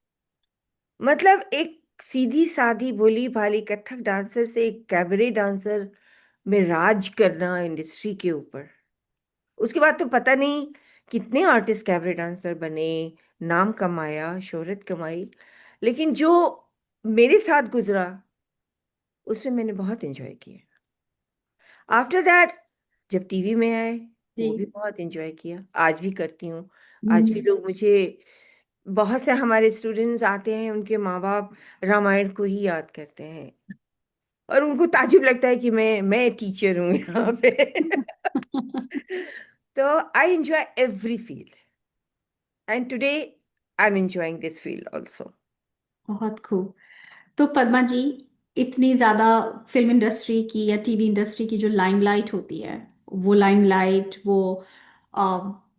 मतलब एक सीधी सादी भोली भाली कथक डांसर से एक कैबरे डांसर में राज करना इंडस्ट्री के ऊपर। उसके बाद तो पता नहीं कितने आर्टिस्ट कैबरे डांसर बने, नाम कमाया, शोहरत कमाई। लेकिन जो मेरे साथ गुजरा, उसमें मैंने बहुत एंजॉय किया। आफ्टर दैट जब टीवी में आए, जी। वो भी बहुत एंजॉय किया, आज भी करती हूँ। आज भी हम्म। लोग मुझे, बहुत से हमारे स्टूडेंट्स आते हैं, उनके माँ बाप रामायण को ही याद करते हैं, और उनको ताज्जुब लगता है कि मैं टीचर हूँ यहाँ पे। तो I enjoy every field, and today I am enjoying this field also. बहुत खूब। तो पद्मा जी, इतनी ज्यादा फिल्म इंडस्ट्री की या टीवी इंडस्ट्री की जो लाइमलाइट होती है, वो लाइमलाइट, वो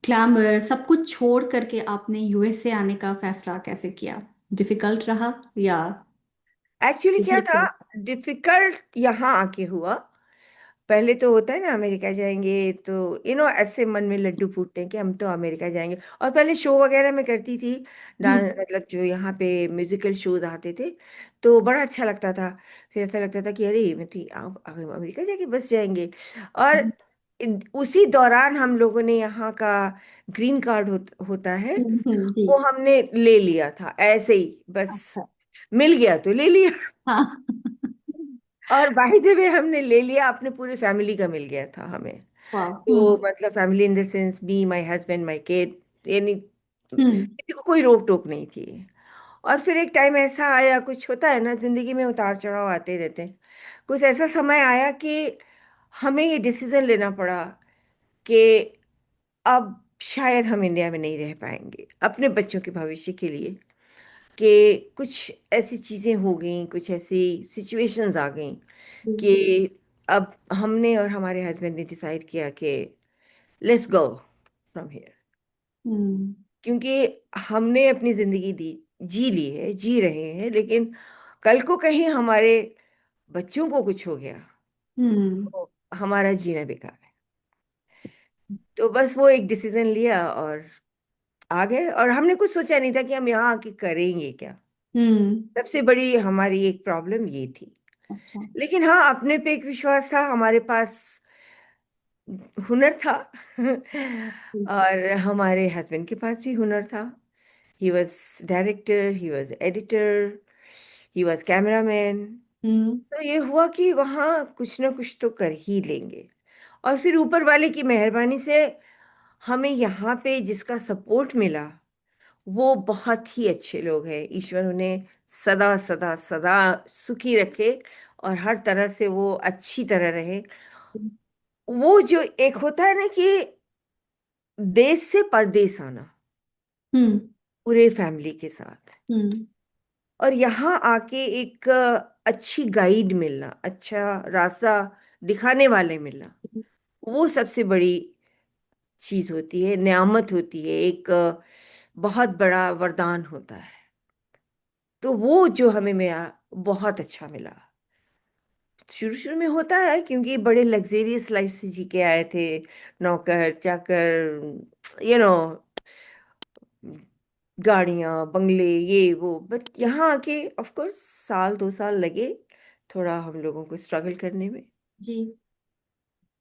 ग्लैमर, सब कुछ छोड़ करके आपने यूएसए आने का फैसला कैसे किया? डिफिकल्ट रहा या एक्चुअली क्या था, difficult? डिफिकल्ट यहाँ आके हुआ। पहले तो होता है ना, अमेरिका जाएंगे तो ऐसे मन में लड्डू फूटते हैं कि हम तो अमेरिका जाएंगे। और पहले शो वगैरह में करती थी डांस, हम्म। मतलब जो यहाँ पे म्यूजिकल शोज आते थे, तो बड़ा अच्छा लगता था। फिर ऐसा लगता था कि अरे मैं तो अमेरिका जाके बस जाएंगे। और उसी दौरान हम लोगों ने यहाँ का ग्रीन कार्ड होता है, जी। वो हमने ले लिया था ऐसे ही बस, अच्छा। मिल गया तो ले लिया। हाँ। और बाय द वे हमने ले लिया, अपने पूरी फैमिली का मिल गया था हमें। वाह। तो मतलब family in the sense me, my husband, my kid, यानी हम्म। किसी को कोई रोक टोक नहीं थी। और फिर एक टाइम ऐसा आया, कुछ होता है ना जिंदगी में, उतार चढ़ाव आते रहते हैं। कुछ ऐसा समय आया कि हमें ये डिसीजन लेना पड़ा कि अब शायद हम इंडिया में नहीं रह पाएंगे अपने बच्चों के भविष्य के लिए। कि कुछ ऐसी चीजें हो गई, कुछ ऐसी सिचुएशंस आ गई कि अब हमने और हमारे हस्बैंड ने डिसाइड किया कि लेट्स गो फ्रॉम हियर। हम्म। क्योंकि हमने अपनी जिंदगी दी, जी ली है, जी रहे हैं, लेकिन कल को कहीं हमारे बच्चों को कुछ हो गया हम्म। तो हमारा जीना बेकार है। तो बस वो एक डिसीजन लिया और आ गए। और हमने कुछ सोचा नहीं था कि हम यहाँ आके करेंगे क्या। हम्म। सबसे बड़ी हमारी एक प्रॉब्लम ये थी। अच्छा। लेकिन हाँ, अपने पे एक विश्वास था, हमारे पास हुनर था और हमारे हस्बैंड के पास भी हुनर था। He was director, he was editor, he was cameraman. Hmm. तो ये हुआ कि वहाँ कुछ ना कुछ तो कर ही लेंगे। और फिर ऊपर वाले की मेहरबानी से हमें यहाँ पे जिसका सपोर्ट मिला वो बहुत ही अच्छे लोग हैं। ईश्वर उन्हें सदा सदा सदा सुखी रखे और हर तरह से वो अच्छी तरह रहे। वो जो एक होता है ना कि देश से परदेश आना हम्म। पूरे फैमिली के साथ, हम्म। और यहाँ आके एक अच्छी गाइड मिलना, अच्छा रास्ता दिखाने वाले मिलना, वो सबसे बड़ी चीज होती है, नेमत होती है, एक बहुत बड़ा वरदान होता है। तो वो जो हमें मिला बहुत अच्छा मिला। शुरू शुरू में होता है क्योंकि बड़े लग्जेरियस लाइफ से जी के आए थे, नौकर चाकर, गाड़ियां बंगले ये वो। बट यहाँ आके ऑफ कोर्स साल 2 साल लगे थोड़ा हम लोगों को स्ट्रगल करने में। जी।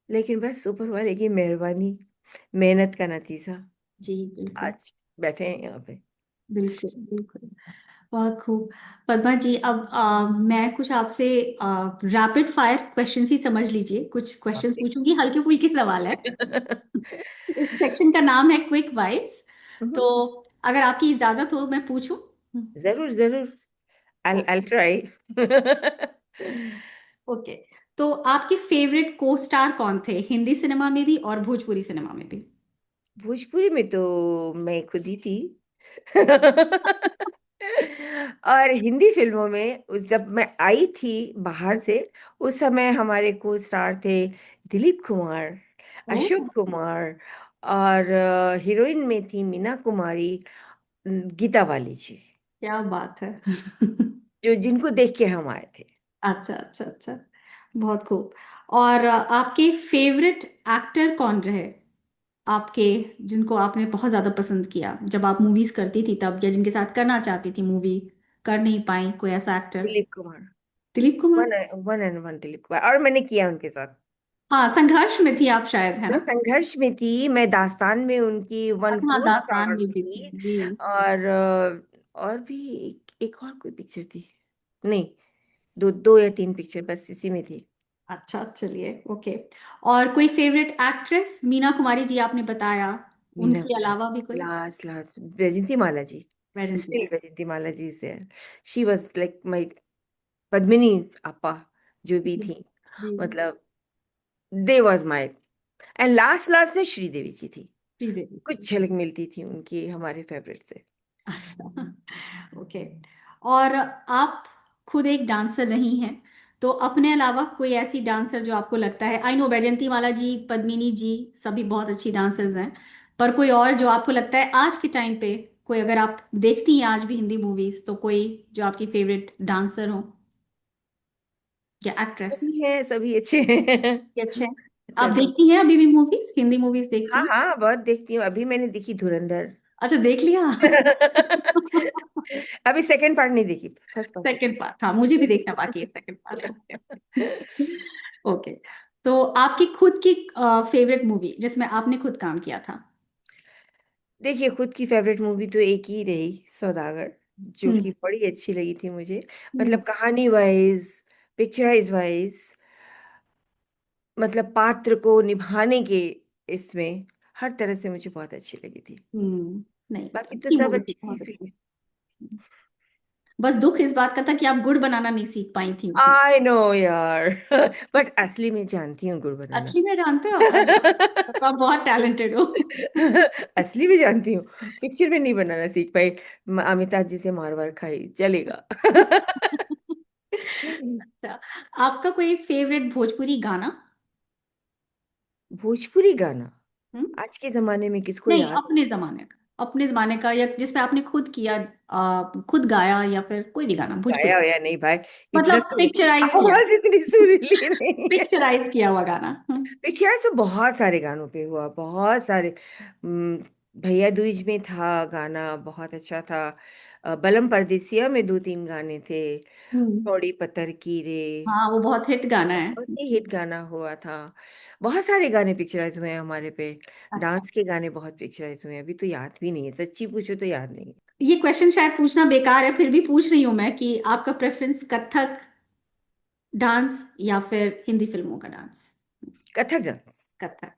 लेकिन बस ऊपर वाले की मेहरबानी, मेहनत का नतीजा जी बिल्कुल। आज बैठे हैं यहाँ पे। बिल्कुल बिल्कुल। बहुत खूब। पद्मा जी, अब मैं कुछ आपसे रैपिड फायर क्वेश्चंस ही समझ लीजिए, कुछ क्वेश्चंस आपसे पूछूंगी, हल्के फुल्के सवाल है। इस सेक्शन का नाम है क्विक वाइब्स। हम्म, तो अगर आपकी इजाजत हो मैं पूछूं? जरूर जरूर। I'll okay. try. ओके। तो आपके फेवरेट को स्टार कौन थे, हिंदी सिनेमा में भी और भोजपुरी सिनेमा में भी? भोजपुरी में तो मैं खुद ही थी। और हिंदी फिल्मों में जब मैं आई थी बाहर से, उस समय हमारे को स्टार थे दिलीप कुमार, ओह, अशोक कुमार, और हीरोइन में थी मीना कुमारी, गीता बाली जी, क्या बात है। जो जिनको देख के हम आए थे। अच्छा अच्छा अच्छा। बहुत खूब। और आपके फेवरेट एक्टर कौन रहे आपके, जिनको आपने बहुत ज्यादा पसंद किया जब आप मूवीज करती थी तब, या जिनके साथ करना चाहती थी मूवी, कर नहीं पाई, कोई ऐसा actor? Dilip Kumar, Dilip Kumar. One one and one Dilip Kumar, और मैंने किया उनके साथ। हाँ, संघर्ष में थी आप शायद, है मैं ना? संघर्ष में थी, मैं दास्तान में उनकी वन अच्छा, को दास्तान स्टार में भी थी थी। जी। और और भी एक और कोई पिक्चर थी, नहीं, दो दो या तीन पिक्चर बस इसी में थी। अच्छा चलिए, ओके। और कोई फेवरेट एक्ट्रेस? मीना कुमारी जी आपने बताया, मीना उनके अलावा भी कोई? लास्ट लास्ट वैजंती माला जी, वैजंती स्टिल लाल। वैजंती माला जी से, she was like my Padmini आपा जो भी जी थी, जी। मतलब they was my. And last last में श्रीदेवी जी थी, श्रीदेवी जी। कुछ झलक मिलती थी उनकी हमारे फेवरेट से। अच्छा। ओके। और आप खुद एक डांसर नहीं हैं, तो अपने अलावा कोई ऐसी डांसर जो आपको लगता है, आई नो बैजंती माला जी, पद्मिनी जी सभी बहुत अच्छी डांसर्स हैं, पर कोई और जो आपको लगता है आज के टाइम पे, कोई अगर आप देखती हैं आज भी हिंदी मूवीज, तो कोई जो आपकी फेवरेट डांसर हो या एक्ट्रेस? सभी हैं, सभी अच्छे हैं। ये अच्छे हैं। आप सभी। देखती हैं अभी भी मूवीज, हिंदी मूवीज देखती हाँ हैं? हाँ, बहुत देखती हूँ। अभी मैंने देखी धुरंधर। अच्छा, देख लिया। अभी सेकंड पार्ट नहीं देखी, फर्स्ट पार्ट सेकंड पार्ट, हाँ मुझे भी देखना बाकी है सेकंड पार्ट। ओके। देखी। ओके। तो आपकी खुद की फेवरेट मूवी जिसमें आपने खुद काम किया था? देखिए, खुद की फेवरेट मूवी तो एक ही रही, सौदागर, जो हम्म। कि बड़ी अच्छी लगी थी मुझे। हम्म। मतलब कहानी वाइज, पिक्चराइज वाइज, मतलब पात्र को निभाने के इसमें हर तरह से मुझे बहुत अच्छी लगी थी। नहीं, बाकी तो अच्छी सब मूवी थी, अच्छी थी बहुत अच्छी। फिल्म। बस दुख इस बात का था कि आप गुड़ बनाना नहीं सीख पाई थी उसमें। आई नो यार। बट असली में जानती हूँ गुड़ बनाना। असली में जानते हो? अरे वाह, तो आप बहुत टैलेंटेड हो। असली में जानती हूँ, पिक्चर में नहीं बनाना सीख पाई। अमिताभ जी से मार वार खाई चलेगा। अच्छा, आपका कोई फेवरेट भोजपुरी गाना? भोजपुरी गाना हम्म? आज के जमाने में किसको नहीं, याद। अपने जमाने का, अपने जमाने का, या जिसमें आपने खुद किया, खुद गाया, या फिर कोई भी गाना भोजपुरी, गाया या नहीं भाई, इतना मतलब पिक्चराइज किया, आवाज इतनी सुरीली नहीं है। पिक्चराइज किया हुआ गाना। पिक्चर से बहुत सारे गानों पे हुआ, बहुत सारे। भैया दूज में था गाना, बहुत अच्छा था। बलम परदेसिया में दो तीन गाने थे। हम्म। थोड़ी पत्थर की रे, हाँ, वो बहुत हिट गाना है। बहुत ही हिट गाना हुआ था। बहुत सारे गाने पिक्चराइज हुए हैं हमारे पे। अच्छा, डांस के गाने बहुत पिक्चराइज हुए हैं, अभी तो याद भी नहीं है, सच्ची पूछो तो याद नहीं है। ये क्वेश्चन शायद पूछना बेकार है, फिर भी पूछ रही हूँ मैं कि आपका प्रेफरेंस कथक डांस या फिर हिंदी फिल्मों का डांस? कथक डांस, कथक।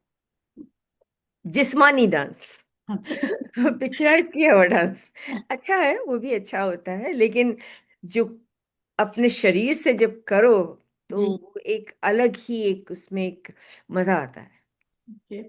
जिस्मानी डांस। अच्छा। पिक्चराइज किया हुआ डांस अच्छा है, वो भी अच्छा होता है, लेकिन जो अपने शरीर से जब करो तो जी। वो एक अलग ही, एक उसमें एक मजा आता है। ओके।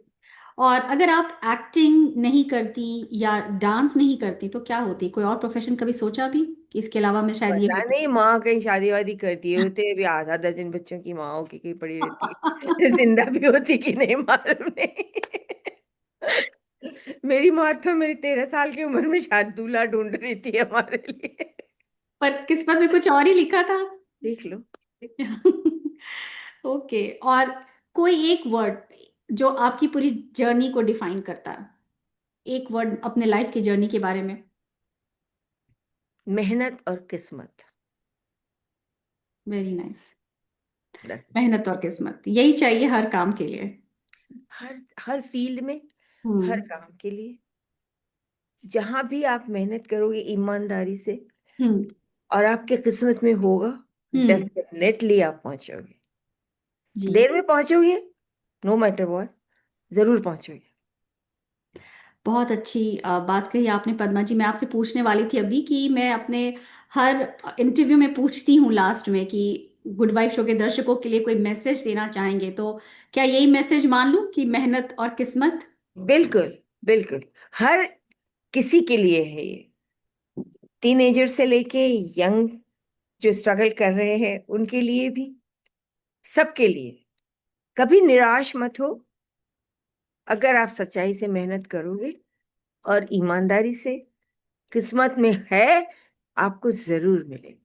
और अगर आप एक्टिंग नहीं करती या डांस नहीं करती तो क्या होती? कोई और प्रोफेशन कभी सोचा भी कि इसके अलावा मैं शायद ये पता नहीं, माँ कहीं शादी वादी करती है होते, अभी आधा दर्जन बच्चों की माँ हो के कहीं पड़ी रहती है, जिंदा भी होती कि नहीं मालूम नहीं। मेरी माँ तो मेरी 13 साल की उम्र में शादी दूल्हा ढूंढ रही थी हमारे लिए। पर किस्मत में कुछ और ही लिखा था। देख लो। ओके। और कोई एक वर्ड जो आपकी पूरी जर्नी को डिफाइन करता है, एक वर्ड अपने लाइफ की जर्नी के बारे में। मेहनत और किस्मत। Very nice. बस। मेहनत और किस्मत यही चाहिए हर काम के लिए। हर हर फील्ड में, हर हम्म। काम के लिए, जहां भी आप मेहनत करोगे ईमानदारी से हम्म। और आपके किस्मत में होगा, हम्म। डेफिनेटली आप पहुंचोगे। जी। देर में पहुंचोगे, नो मैटर व्हाट, जरूर पहुंचोगे। बहुत अच्छी बात कही आपने पद्मा जी। मैं आपसे पूछने वाली थी अभी कि मैं अपने हर इंटरव्यू में पूछती हूँ लास्ट में कि गुड वाइफ शो के दर्शकों के लिए कोई मैसेज देना चाहेंगे, तो क्या यही मैसेज मान लूं कि मेहनत और किस्मत? बिल्कुल, बिल्कुल, हर किसी के लिए है ये, टीनेजर से लेके यंग जो स्ट्रगल कर रहे हैं उनके लिए भी, सबके लिए। कभी निराश मत हो, अगर आप सच्चाई से मेहनत करोगे और ईमानदारी से, किस्मत में है, आपको जरूर मिलेगा।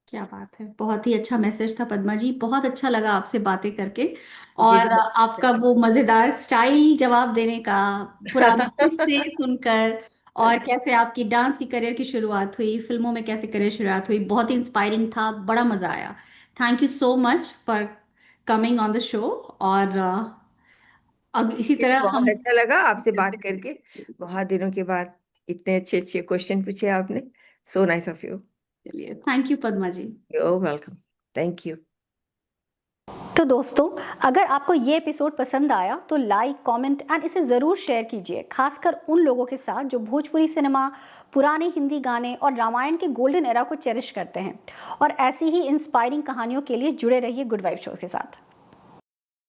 क्या बात है, बहुत ही अच्छा मैसेज था पद्मा जी, बहुत अच्छा लगा आपसे बातें करके। मुझे भी और बहुत अच्छा आपका वो लगा। मजेदार स्टाइल जवाब देने का, पुराने किस्से सुनकर, और कैसे आपकी डांस की करियर की शुरुआत हुई, फिल्मों में कैसे करियर शुरुआत हुई, बहुत ही इंस्पायरिंग था, बड़ा मजा आया। Thank you so much for coming on the show. और अब इसी मुझे भी तरह बहुत हम। अच्छा लगा आपसे बात करके, बहुत दिनों के बाद इतने अच्छे अच्छे क्वेश्चन पूछे आपने। So nice of you. चलिए, thank you Padma ji. You welcome. Thank you. तो दोस्तों, अगर आपको ये एपिसोड पसंद आया तो लाइक, कमेंट एंड इसे ज़रूर शेयर कीजिए, खासकर उन लोगों के साथ जो भोजपुरी सिनेमा, पुराने हिंदी गाने और रामायण के गोल्डन एरा को चेरिश करते हैं। और ऐसी ही इंस्पायरिंग कहानियों के लिए जुड़े रहिए गुड वाइफ शो के साथ।